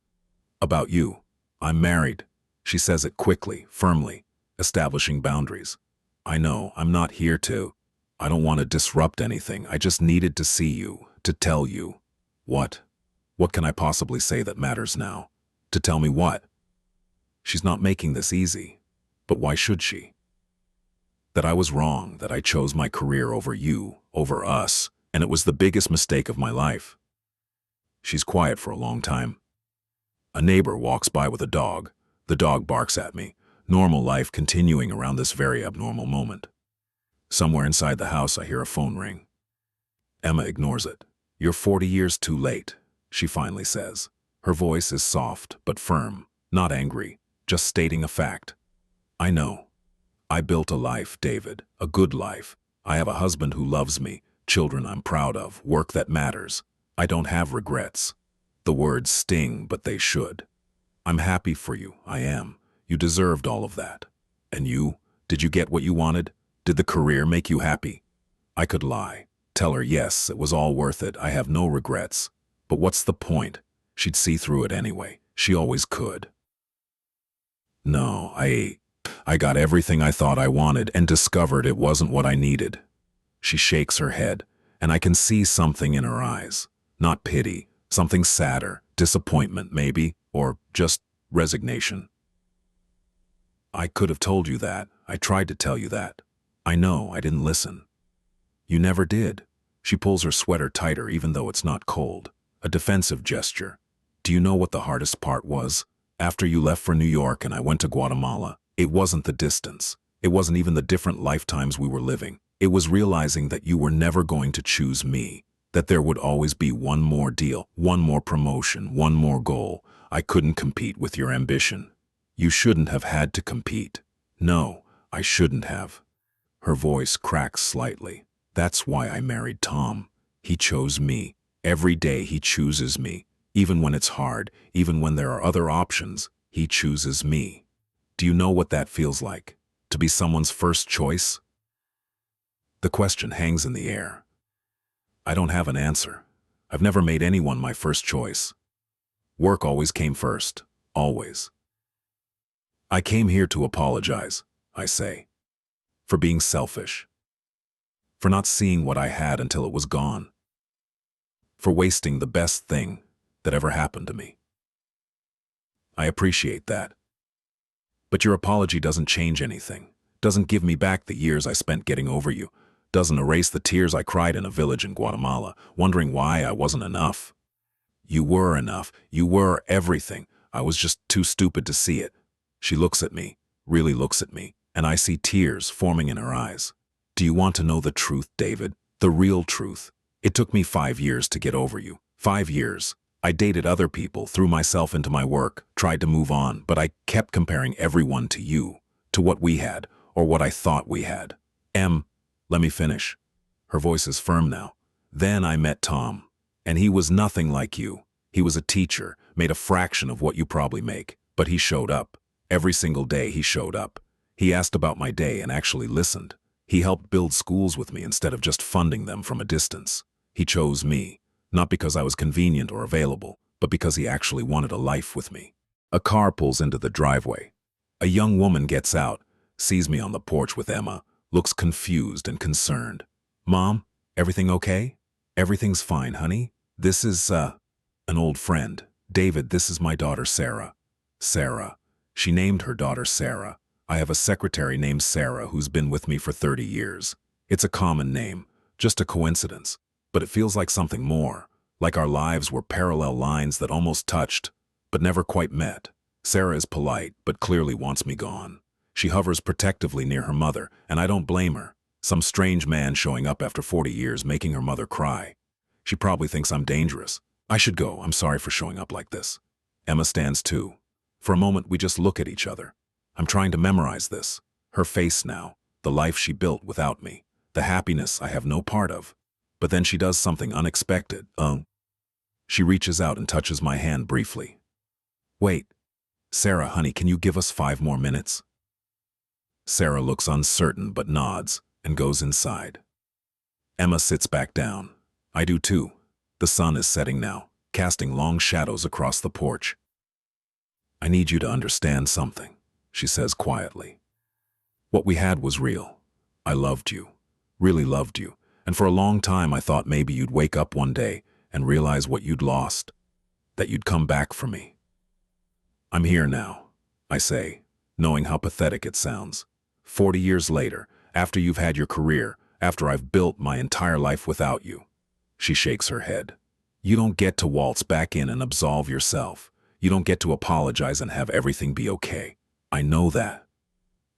About you. I'm married. She says it quickly, firmly, establishing boundaries. I know, I'm not here to. I don't want to disrupt anything. I just needed to see you, to tell you. What? What can I possibly say that matters now? To tell me what? She's not making this easy. But why should she? That I was wrong, that I chose my career over you, over us, and it was the biggest mistake of my life. She's quiet for a long time. A neighbor walks by with a dog. The dog barks at me. Normal life continuing around this very abnormal moment. Somewhere inside the house I hear a phone ring. Emma ignores it. You're 40 years too late, she finally says. Her voice is soft but firm, not angry, just stating a fact. I know. I built a life, David, a good life. I have a husband who loves me, children I'm proud of, work that matters. I don't have regrets. The words sting, but they should. I'm happy for you, I am. You deserved all of that. And you? Did you get what you wanted? Did the career make you happy? I could lie. Tell her, yes, it was all worth it. I have no regrets. But what's the point? She'd see through it anyway. She always could. No, I got everything I thought I wanted and discovered it wasn't what I needed. She shakes her head, and I can see something in her eyes. Not pity, something sadder, disappointment maybe, or just resignation. I could have told you that. I tried to tell you that. I know, I didn't listen. You never did. She pulls her sweater tighter even though it's not cold. A defensive gesture. Do you know what the hardest part was? After you left for New York and I went to Guatemala, it wasn't the distance. It wasn't even the different lifetimes we were living. It was realizing that you were never going to choose me, that there would always be one more deal, one more promotion, one more goal. I couldn't compete with your ambition. You shouldn't have had to compete. No, I shouldn't have. Her voice cracks slightly. That's why I married Tom. He chose me. Every day he chooses me. Even when it's hard, even when there are other options, he chooses me. Do you know what that feels like? To be someone's first choice? The question hangs in the air. I don't have an answer. I've never made anyone my first choice. Work always came first. Always. I came here to apologize, I say. For being selfish. For not seeing what I had until it was gone. For wasting the best thing that ever happened to me. I appreciate that. But your apology doesn't change anything. Doesn't give me back the years I spent getting over you. Doesn't erase the tears I cried in a village in Guatemala, wondering why I wasn't enough. You were enough. You were everything. I was just too stupid to see it. She looks at me, really looks at me, and I see tears forming in her eyes. Do you want to know the truth, David? The real truth. It took me 5 years to get over you. 5 years. I dated other people, threw myself into my work, tried to move on, but I kept comparing everyone to you, to what we had, or what I thought we had. Let me finish. Her voice is firm now. Then I met Tom, and he was nothing like you. He was a teacher, made a fraction of what you probably make, but he showed up. Every single day he showed up. He asked about my day and actually listened. He helped build schools with me instead of just funding them from a distance. He chose me. Not because I was convenient or available, but because he actually wanted a life with me. A car pulls into the driveway. A young woman gets out, sees me on the porch with Emma, looks confused and concerned. Mom, everything okay? Everything's fine, honey. This is, an old friend. David, this is my daughter, Sarah. Sarah. She named her daughter Sarah. I have a secretary named Sarah who's been with me for 30 years. It's a common name, just a coincidence. But it feels like something more, like our lives were parallel lines that almost touched, but never quite met. Sarah is polite, but clearly wants me gone. She hovers protectively near her mother, and I don't blame her. Some strange man showing up after 40 years making her mother cry. She probably thinks I'm dangerous. I should go. I'm sorry for showing up like this. Emma stands too. For a moment, we just look at each other. I'm trying to memorize this. Her face now, the life she built without me, the happiness I have no part of. But then she does something unexpected. She reaches out and touches my hand briefly. Wait. Sarah, honey, can you give us 5 more minutes? Sarah looks uncertain but nods and goes inside. Emma sits back down. I do too. The sun is setting now, casting long shadows across the porch. I need you to understand something, she says quietly. What we had was real. I loved you, really loved you. And for a long time I thought maybe you'd wake up one day and realize what you'd lost, that you'd come back for me. I'm here now, I say, knowing how pathetic it sounds. 40 years later, after you've had your career, after I've built my entire life without you. She shakes her head. You don't get to waltz back in and absolve yourself. You don't get to apologize and have everything be okay. I know that.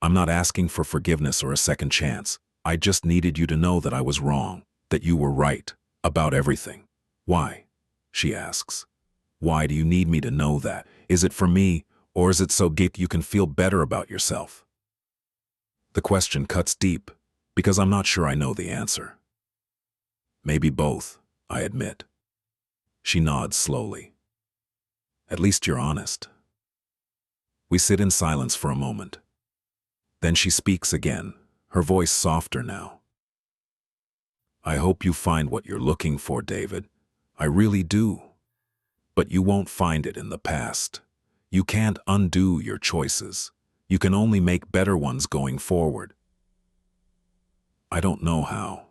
I'm not asking for forgiveness or a second chance. I just needed you to know that I was wrong, that you were right, about everything. Why? She asks. Why do you need me to know that? Is it for me, or is it so you can feel better about yourself? The question cuts deep, because I'm not sure I know the answer. Maybe both, I admit. She nods slowly. At least you're honest. We sit in silence for a moment. Then she speaks again, her voice softer now. I hope you find what you're looking for, David. I really do. But you won't find it in the past. You can't undo your choices. You can only make better ones going forward. I don't know how.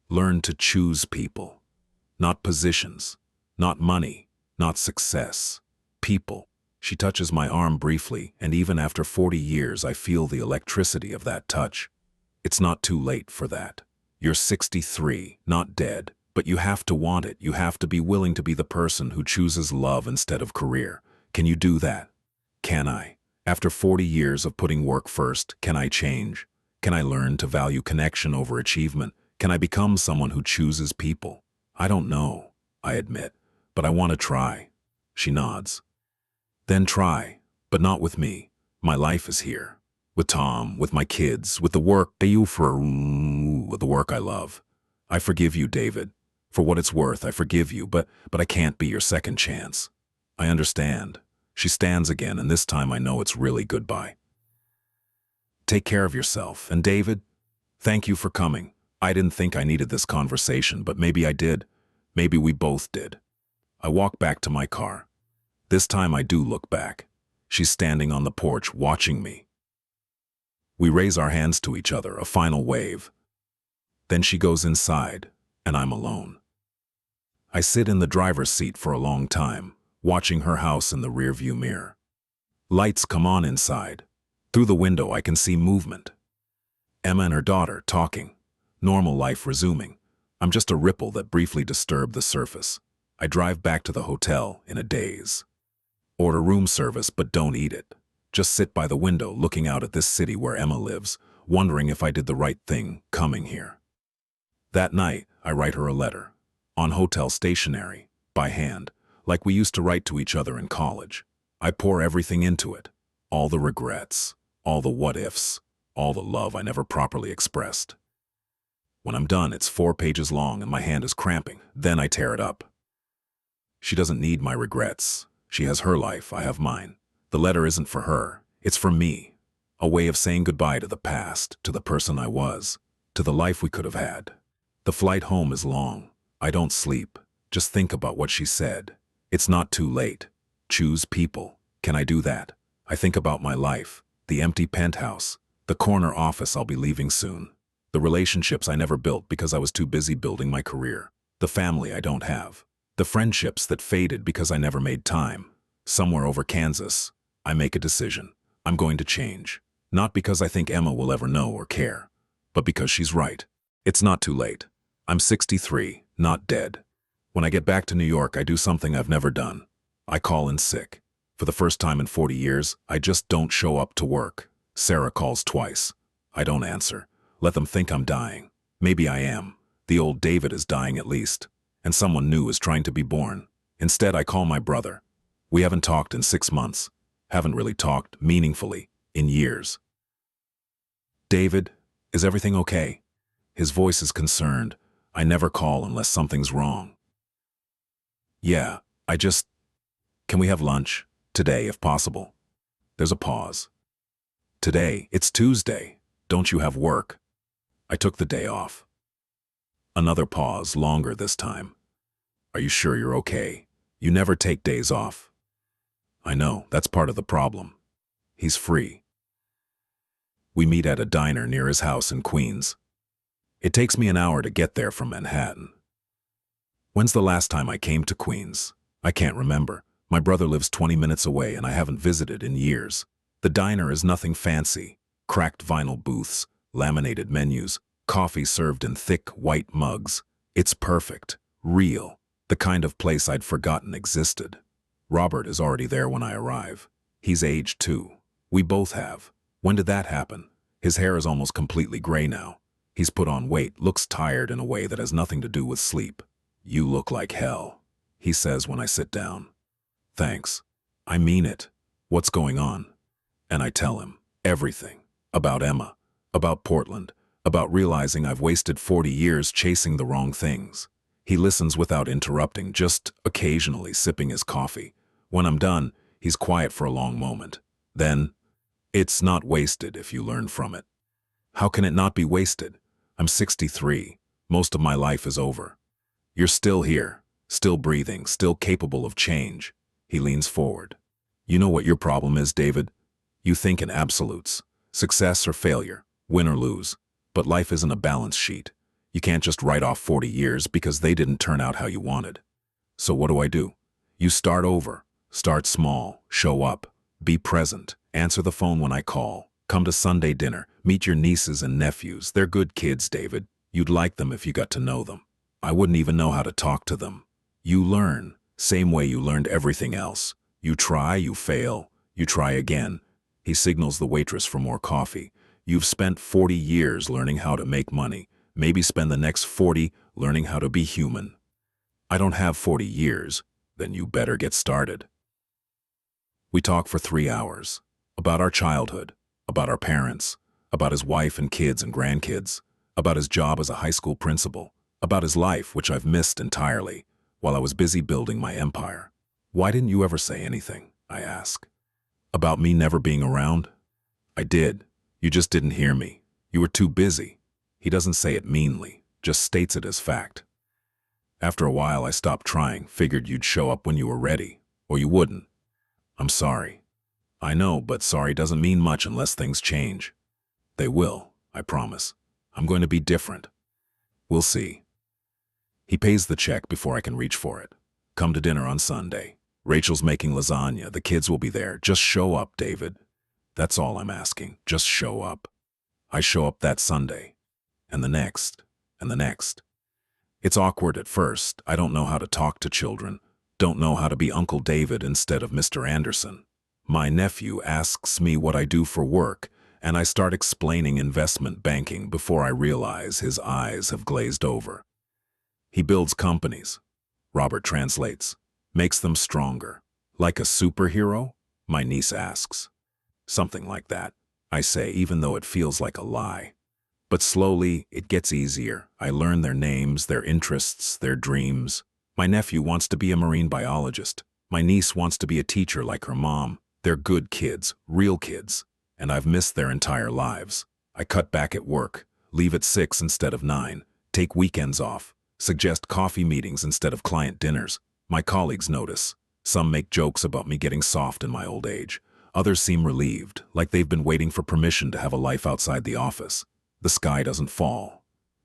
Learn to choose people. Not positions. Not money. Not success. People. She touches my arm briefly, and even after 40 years I feel the electricity of that touch. It's not too late for that. You're 63, not dead, but you have to want it. You have to be willing to be the person who chooses love instead of career. Can you do that? Can I? After 40 years of putting work first, can I change? Can I learn to value connection over achievement? Can I become someone who chooses people? I don't know, I admit, but I want to try. She nods. Then try, but not with me. My life is here. With Tom, with my kids, with the work with the work I love. I forgive you, David. For what it's worth, I forgive you, but I can't be your second chance. I understand. She stands again, and this time I know it's really goodbye. Take care of yourself, and David, thank you for coming. I didn't think I needed this conversation, but maybe I did. Maybe we both did. I walk back to my car. This time I do look back. She's standing on the porch watching me. We raise our hands to each other, a final wave. Then she goes inside, and I'm alone. I sit in the driver's seat for a long time, watching her house in the rearview mirror. Lights come on inside. Through the window I can see movement. Emma and her daughter talking. Normal life resuming. I'm just a ripple that briefly disturbed the surface. I drive back to the hotel in a daze. Order room service, but don't eat it. Just sit by the window looking out at this city where Emma lives, wondering if I did the right thing coming here. That night, I write her a letter. On hotel stationery, by hand, like we used to write to each other in college. I pour everything into it. All the regrets, all the what-ifs, all the love I never properly expressed. When I'm done, it's 4 pages long and my hand is cramping. Then I tear it up. She doesn't need my regrets. She has her life, I have mine. The letter isn't for her, it's for me. A way of saying goodbye to the past, to the person I was, to the life we could have had. The flight home is long. I don't sleep. Just think about what she said. It's not too late. Choose people. Can I do that? I think about my life, the empty penthouse, the corner office I'll be leaving soon, the relationships I never built because I was too busy building my career, the family I don't have, the friendships that faded because I never made time. Somewhere over Kansas, I make a decision. I'm going to change. Not because I think Emma will ever know or care, but because she's right. It's not too late. I'm 63, not dead. When I get back to New York, I do something I've never done. I call in sick. For the first time in 40 years, I just don't show up to work. Sarah calls twice. I don't answer. Let them think I'm dying. Maybe I am. The old David is dying at least. And someone new is trying to be born. Instead, I call my brother. We haven't talked in 6 months. Haven't really talked meaningfully in years. David, is everything okay? His voice is concerned. I never call unless something's wrong. Yeah, can we have lunch? Today, if possible. There's a pause. Today, it's Tuesday. Don't you have work? I took the day off. Another pause, longer this time. Are you sure you're okay? You never take days off. I know, that's part of the problem. He's free. We meet at a diner near his house in Queens. It takes me an hour to get there from Manhattan. When's the last time I came to Queens? I can't remember. My brother lives 20 minutes away and I haven't visited in years. The diner is nothing fancy. Cracked vinyl booths, laminated menus, coffee served in thick white mugs. It's perfect, real, the kind of place I'd forgotten existed. Robert is already there when I arrive. He's aged too. We both have. When did that happen? His hair is almost completely gray now. He's put on weight, looks tired in a way that has nothing to do with sleep. You look like hell, he says when I sit down. Thanks. I mean it. What's going on? And I tell him everything. About Emma, about Portland, about realizing I've wasted 40 years chasing the wrong things. He listens without interrupting, just occasionally sipping his coffee. When I'm done, he's quiet for a long moment. Then, it's not wasted if you learn from it. How can it not be wasted? I'm 63. Most of my life is over. You're still here, still breathing, still capable of change. He leans forward. You know what your problem is, David? You think in absolutes. Success or failure, win or lose. But life isn't a balance sheet. You can't just write off 40 years because they didn't turn out how you wanted. So what do? You start over. Start small, show up, be present, answer the phone when I call, come to Sunday dinner, meet your nieces and nephews. They're good kids, David. You'd like them if you got to know them. I wouldn't even know how to talk to them. You learn, same way you learned everything else. You try, you fail, you try again. He signals the waitress for more coffee. You've spent 40 years learning how to make money. Maybe spend the next 40 learning how to be human. I don't have 40 years. Then you better get started. We talk for 3 hours. About our childhood, about our parents, about his wife and kids and grandkids, about his job as a high school principal, about his life, which I've missed entirely, while I was busy building my empire. Why didn't you ever say anything? I ask. About me never being around? I did. You just didn't hear me. You were too busy. He doesn't say it meanly, just states it as fact. After a while, I stopped trying, figured you'd show up when you were ready, or you wouldn't. I'm sorry. I know, but sorry doesn't mean much unless things change. They will, I promise. I'm going to be different. We'll see. He pays the check before I can reach for it. Come to dinner on Sunday. Rachel's making lasagna. The kids will be there. Just show up, David. That's all I'm asking. Just show up. I show up that Sunday. And the next. And the next. It's awkward at first. I don't know how to talk to children. Don't know how to be Uncle David instead of Mr. Anderson. My nephew asks me what I do for work, and I start explaining investment banking before I realize his eyes have glazed over. He builds companies. Robert translates. Makes them stronger. Like a superhero? My niece asks. Something like that, I say, even though it feels like a lie. But slowly, it gets easier. I learn their names, their interests, their dreams. My nephew wants to be a marine biologist. My niece wants to be a teacher like her mom. They're good kids, real kids, and I've missed their entire lives. I cut back at work, leave at 6 instead of 9, take weekends off, suggest coffee meetings instead of client dinners. My colleagues notice. Some make jokes about me getting soft in my old age. Others seem relieved, like they've been waiting for permission to have a life outside the office. The sky doesn't fall.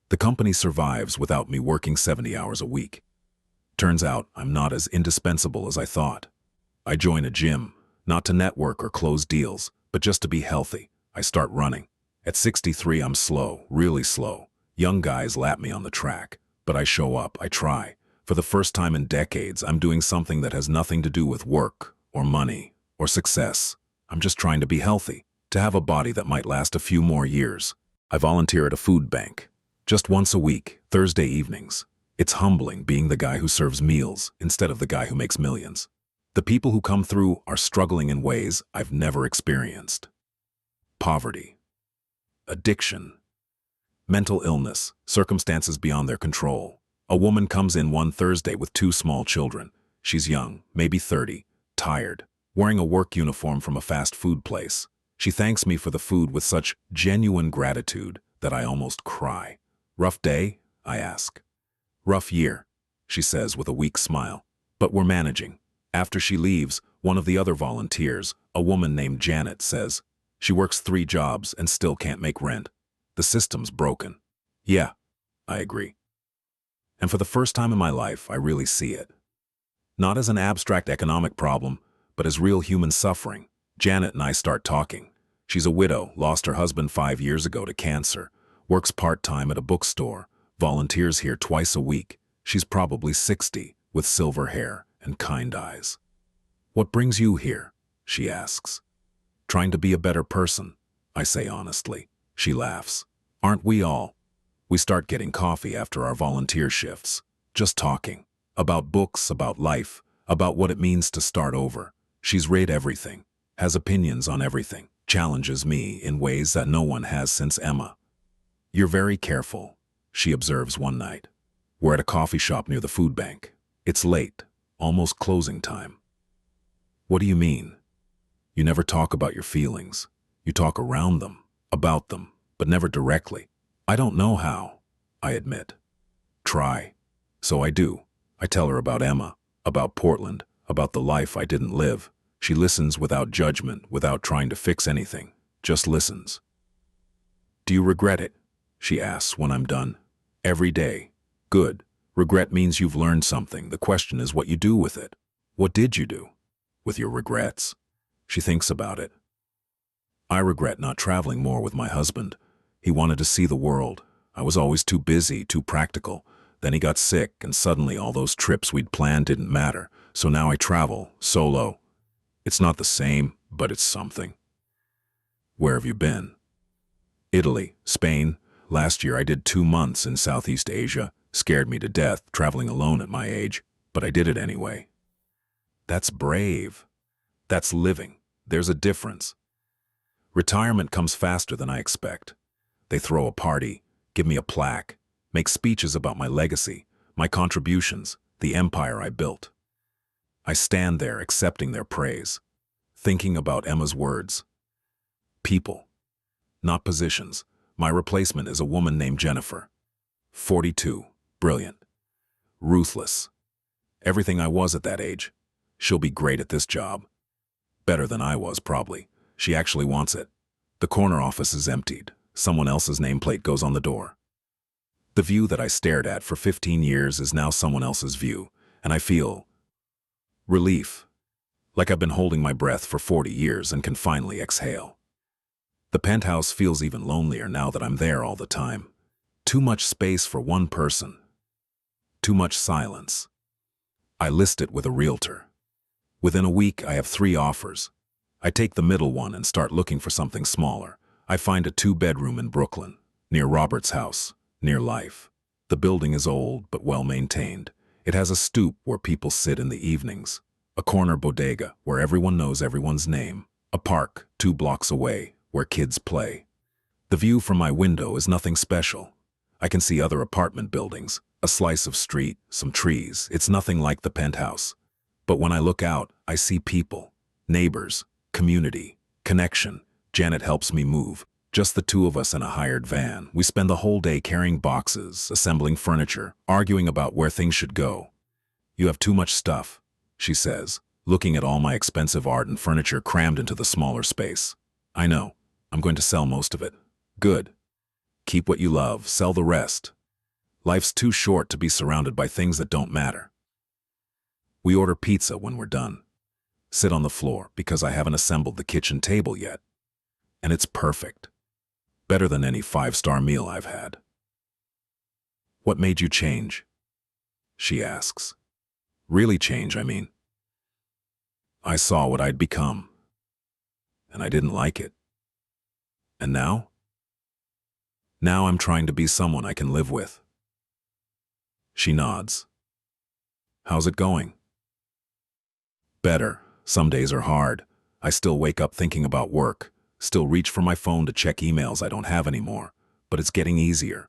The company survives without me working 70 hours a week. Turns out I'm not as indispensable as I thought. I join a gym, not to network or close deals, but just to be healthy. I start running. At 63, I'm slow, really slow. Young guys lap me on the track, but I show up, I try. For the first time in decades, I'm doing something that has nothing to do with work, or money, or success. I'm just trying to be healthy, to have a body that might last a few more years. I volunteer at a food bank, just once a week, Thursday evenings. It's humbling being the guy who serves meals instead of the guy who makes millions. The people who come through are struggling in ways I've never experienced. Poverty, addiction, mental illness, circumstances beyond their control. A woman comes in one Thursday with 2 small children. She's young, maybe 30, tired, wearing a work uniform from a fast food place. She thanks me for the food with such genuine gratitude that I almost cry. Rough day? I ask. Rough year, she says with a weak smile. But we're managing. After she leaves, one of the other volunteers, a woman named Janet, says, she works 3 jobs and still can't make rent. The system's broken. Yeah, I agree. And for the first time in my life, I really see it. Not as an abstract economic problem, but as real human suffering. Janet and I start talking. She's a widow, lost her husband 5 years ago to cancer, works part-time at a bookstore, volunteers here twice a week. She's probably 60, with silver hair and kind eyes. What brings you here? She asks. Trying to be a better person, I say honestly. She laughs. Aren't we all? We start getting coffee after our volunteer shifts, just talking. About books, about life, about what it means to start over. She's read everything, has opinions on everything, challenges me in ways that no one has since Emma. You're very careful, she observes one night. We're at a coffee shop near the food bank. It's late, almost closing time. What do you mean? You never talk about your feelings. You talk around them, about them, but never directly. I don't know how, I admit. Try. So I do. I tell her about Emma, about Portland, about the life I didn't live. She listens without judgment, without trying to fix anything, just listens. Do you regret it? She asks when I'm done. Every day. Good. Regret means you've learned something. The question is what you do with it. What did you do with your regrets? She thinks about it. I regret not traveling more with my husband. He wanted to see the world. I was always too busy, too practical. Then he got sick, and suddenly all those trips we'd planned didn't matter. So now I travel, solo. It's not the same, but it's something. Where have you been? Italy, Spain. Last year I did 2 months in Southeast Asia. Scared me to death, traveling alone at my age, but I did it anyway. That's brave. That's living. There's a difference. Retirement comes faster than I expect. They throw a party, give me a plaque, make speeches about my legacy, my contributions, the empire I built. I stand there accepting their praise, thinking about Emma's words. People, not positions. My replacement is a woman named Jennifer. 42, brilliant, ruthless. Everything I was at that age. She'll be great at this job. Better than I was, probably. She actually wants it. The corner office is emptied. Someone else's nameplate goes on the door. The view that I stared at for 15 years is now someone else's view, and I feel relief, like I've been holding my breath for 40 years and can finally exhale. The penthouse feels even lonelier now that I'm there all the time. Too much space for one person. Too much silence. I list it with a realtor. Within a week, I have 3 offers. I take the middle one and start looking for something smaller. I find a 2-bedroom in Brooklyn, near Robert's house, near life. The building is old but well-maintained. It has a stoop where people sit in the evenings, a corner bodega where everyone knows everyone's name, a park 2 blocks away where kids play. The view from my window is nothing special. I can see other apartment buildings, a slice of street, some trees. It's nothing like the penthouse. But when I look out, I see people, neighbors, community, connection. Janet helps me move. Just the 2 of us in a hired van. We spend the whole day carrying boxes, assembling furniture, arguing about where things should go. You have too much stuff, she says, looking at all my expensive art and furniture crammed into the smaller space. I know. I'm going to sell most of it. Good. Keep what you love, sell the rest. Life's too short to be surrounded by things that don't matter. We order pizza when we're done. Sit on the floor because I haven't assembled the kitchen table yet. And it's perfect. Better than any 5-star meal I've had. What made you change? She asks. Really change, I mean. I saw what I'd become. And I didn't like it. And now? Now I'm trying to be someone I can live with. She nods. How's it going? Better. Some days are hard. I still wake up thinking about work, still reach for my phone to check emails I don't have anymore, but it's getting easier.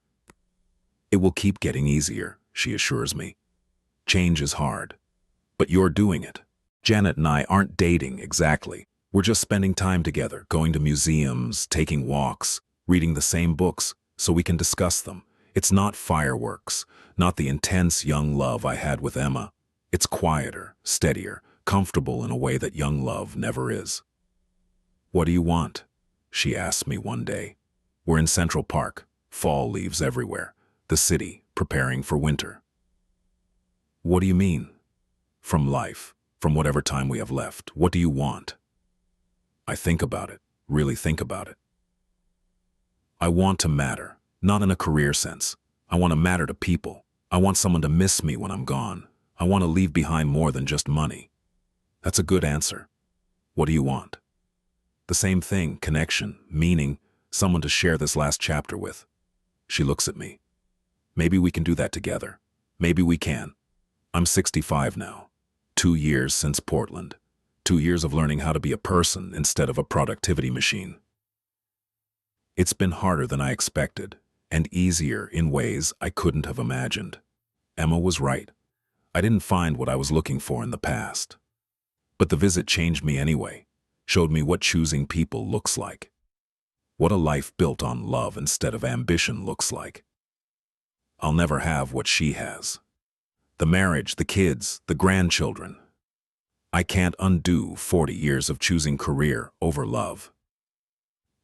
It will keep getting easier, she assures me. Change is hard, but you're doing it. Janet and I aren't dating exactly. We're just spending time together, going to museums, taking walks, reading the same books so we can discuss them. It's not fireworks, not the intense young love I had with Emma. It's quieter, steadier, comfortable in a way that young love never is. What do you want? She asked me one day. We're in Central Park, fall leaves everywhere, the city preparing for winter. What do you mean? From life, from whatever time we have left, what do you want? I think about it, really think about it. I want to matter, not in a career sense. I want to matter to people. I want someone to miss me when I'm gone. I want to leave behind more than just money. That's a good answer. What do you want? The same thing, connection, meaning, someone to share this last chapter with. She looks at me. Maybe we can do that together. Maybe we can. I'm 65 now. 2 years since Portland. 2 years of learning how to be a person instead of a productivity machine. It's been harder than I expected, and easier in ways I couldn't have imagined. Emma was right. I didn't find what I was looking for in the past. But the visit changed me anyway, showed me what choosing people looks like. what a life built on love instead of ambition looks like. I'll never have what she has. The marriage, the kids, the grandchildren. I can't undo 40 years of choosing career over love.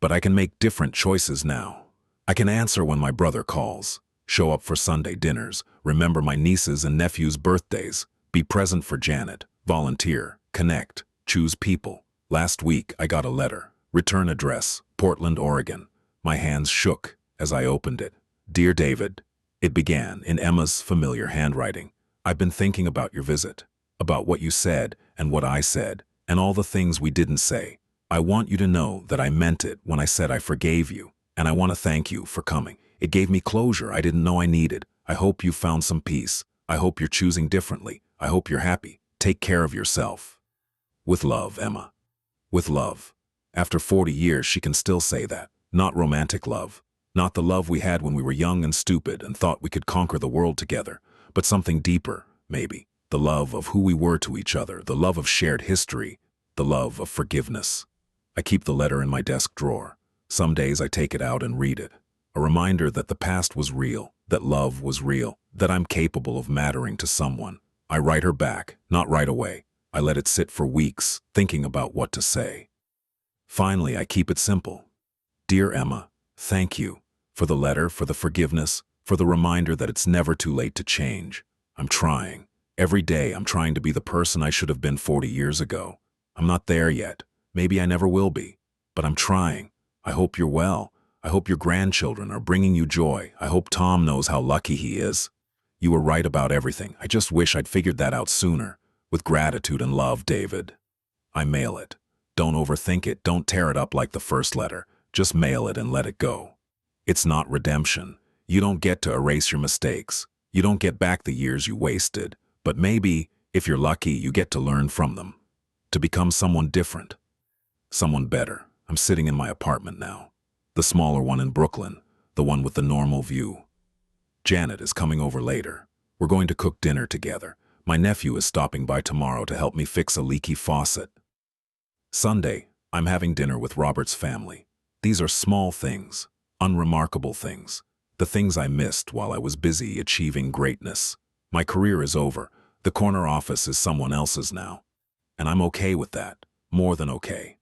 But I can make different choices now. I can answer when my brother calls, show up for Sunday dinners, remember my nieces' and nephews' birthdays, be present for Janet, volunteer, connect, choose people. Last week I got a letter, return address, Portland, Oregon. My hands shook as I opened it. Dear David, it began in Emma's familiar handwriting. I've been thinking about your visit, about what you said and what I said, and all the things we didn't say. I want you to know that I meant it when I said I forgave you, and I want to thank you for coming. It gave me closure I didn't know I needed. I hope you found some peace. I hope you're choosing differently. I hope you're happy. Take care of yourself. With love, Emma. With love. After 40 years, she can still say that. Not romantic love. Not the love we had when we were young and stupid and thought we could conquer the world together, but something deeper, maybe. The love of who we were to each other, the love of shared history, the love of forgiveness. I keep the letter in my desk drawer. Some days I take it out and read it. A reminder that the past was real, that love was real, that I'm capable of mattering to someone. I write her back, not right away. I let it sit for weeks, thinking about what to say. Finally, I keep it simple. Dear Emma, thank you for the letter, for the forgiveness, for the reminder that it's never too late to change. I'm trying. Every day I'm trying to be the person I should have been 40 years ago. I'm not there yet. Maybe I never will be. But I'm trying. I hope you're well. I hope your grandchildren are bringing you joy. I hope Tom knows how lucky he is. You were right about everything. I just wish I'd figured that out sooner. With gratitude and love, David. I mail it. Don't overthink it. Don't tear it up like the first letter. Just mail it and let it go. It's not redemption. You don't get to erase your mistakes. You don't get back the years you wasted. But maybe, if you're lucky, you get to learn from them. To become someone different. Someone better. I'm sitting in my apartment now. The smaller one in Brooklyn. The one with the normal view. Janet is coming over later. We're going to cook dinner together. My nephew is stopping by tomorrow to help me fix a leaky faucet. Sunday, I'm having dinner with Robert's family. These are small things, unremarkable things, the things I missed while I was busy achieving greatness. My career is over. The corner office is someone else's now. And I'm okay with that, more than okay.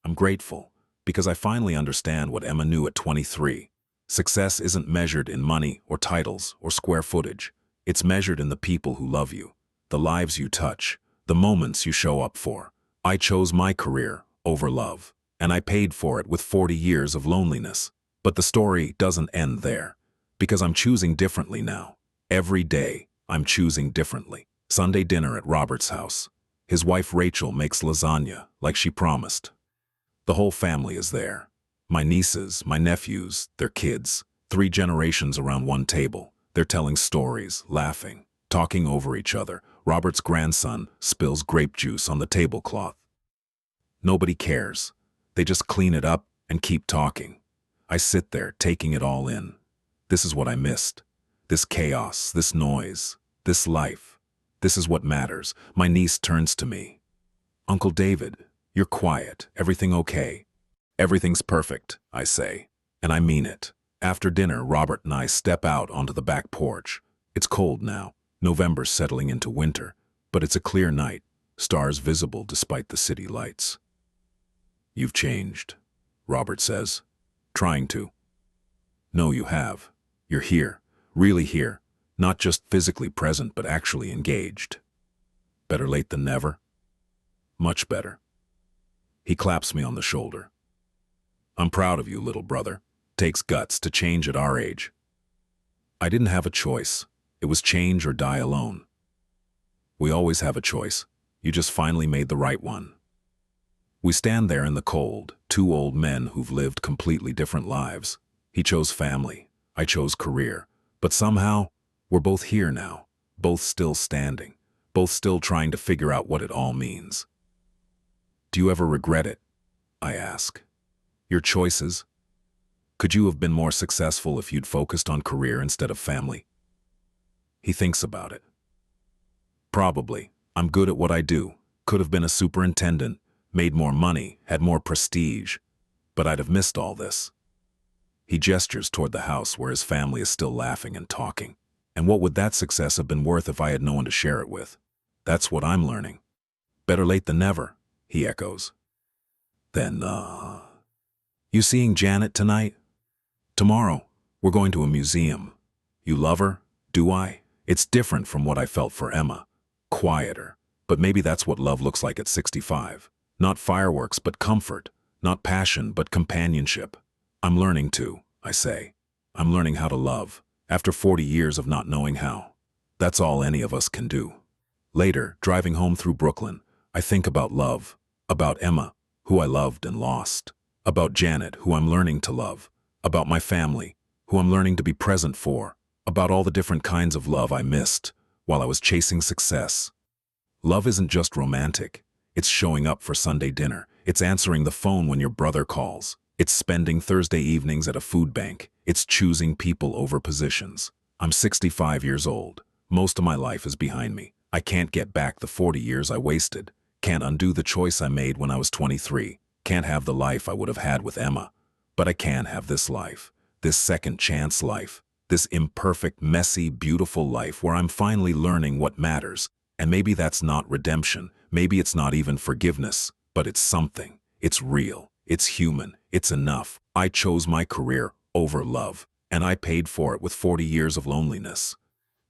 I'm grateful, because I finally understand what Emma knew at 23. Success isn't measured in money or titles or square footage. It's measured in the people who love you, the lives you touch, the moments you show up for. I chose my career over love, and I paid for it with 40 years of loneliness. But the story doesn't end there, because I'm choosing differently now. Every day, I'm choosing differently. Sunday dinner at Robert's house. His wife Rachel makes lasagna, like she promised. The whole family is there. My nieces, my nephews, their kids. 3 generations around one table. They're telling stories, laughing, talking over each other. Robert's grandson spills grape juice on the tablecloth. Nobody cares. They just clean it up and keep talking. I sit there, taking it all in. This is what I missed. This chaos, this noise, this life. This is what matters. My niece turns to me. Uncle David, you're quiet. Everything okay? Everything's perfect, I say. And I mean it. After dinner, Robert and I step out onto the back porch. It's cold now. November's settling into winter. But it's a clear night. Stars visible despite the city lights. You've changed, Robert says. Trying to. No, you have. You're here. Really here. Not just physically present, but actually engaged. Better late than never. Much better. He claps me on the shoulder. I'm proud of you, little brother. Takes guts to change at our age. I didn't have a choice. It was change or die alone. We always have a choice. You just finally made the right one. We stand there in the cold, 2 old men who've lived completely different lives. He chose family. I chose career. But somehow, we're both here now. Both still standing. Both still trying to figure out what it all means. Do you ever regret it? I ask. Your choices? Could you have been more successful if you'd focused on career instead of family? He thinks about it. Probably. I'm good at what I do. Could have been a superintendent, made more money, had more prestige. but I'd have missed all this. He gestures toward the house where his family is still laughing and talking. And what would that success have been worth if I had no one to share it with? That's what I'm learning. Better late than never, he echoes. Then, you seeing Janet tonight? Tomorrow, we're going to a museum. You love her? Do I? It's different from what I felt for Emma. Quieter. But maybe that's what love looks like at 65. Not fireworks, but comfort. Not passion, but companionship. I'm learning to, I say. I'm learning how to love, after 40 years of not knowing how. That's all any of us can do. Later, driving home through Brooklyn, I think about love, about Emma, who I loved and lost, about Janet, who I'm learning to love, about my family, who I'm learning to be present for, about all the different kinds of love I missed while I was chasing success. Love isn't just romantic. It's showing up for Sunday dinner. It's answering the phone when your brother calls. It's spending Thursday evenings at a food bank. It's choosing people over positions. I'm 65 years old. Most of my life is behind me. I can't get back the 40 years I wasted. Can't undo the choice I made when I was 23. Can't have the life I would have had with Emma. But I can have this life. This second chance life. This imperfect, messy, beautiful life where I'm finally learning what matters. And maybe that's not redemption. Maybe it's not even forgiveness. But it's something. It's real. It's human. It's enough. I chose my career over love, and I paid for it with 40 years of loneliness.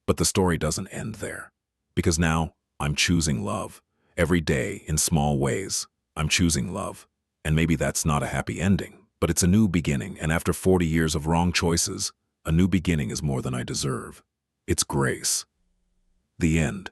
But the story doesn't end there. Because now, I'm choosing love. Every day, in small ways, I'm choosing love. And maybe that's not a happy ending, but it's a new beginning, and after 40 years of wrong choices, a new beginning is more than I deserve. It's grace. The end.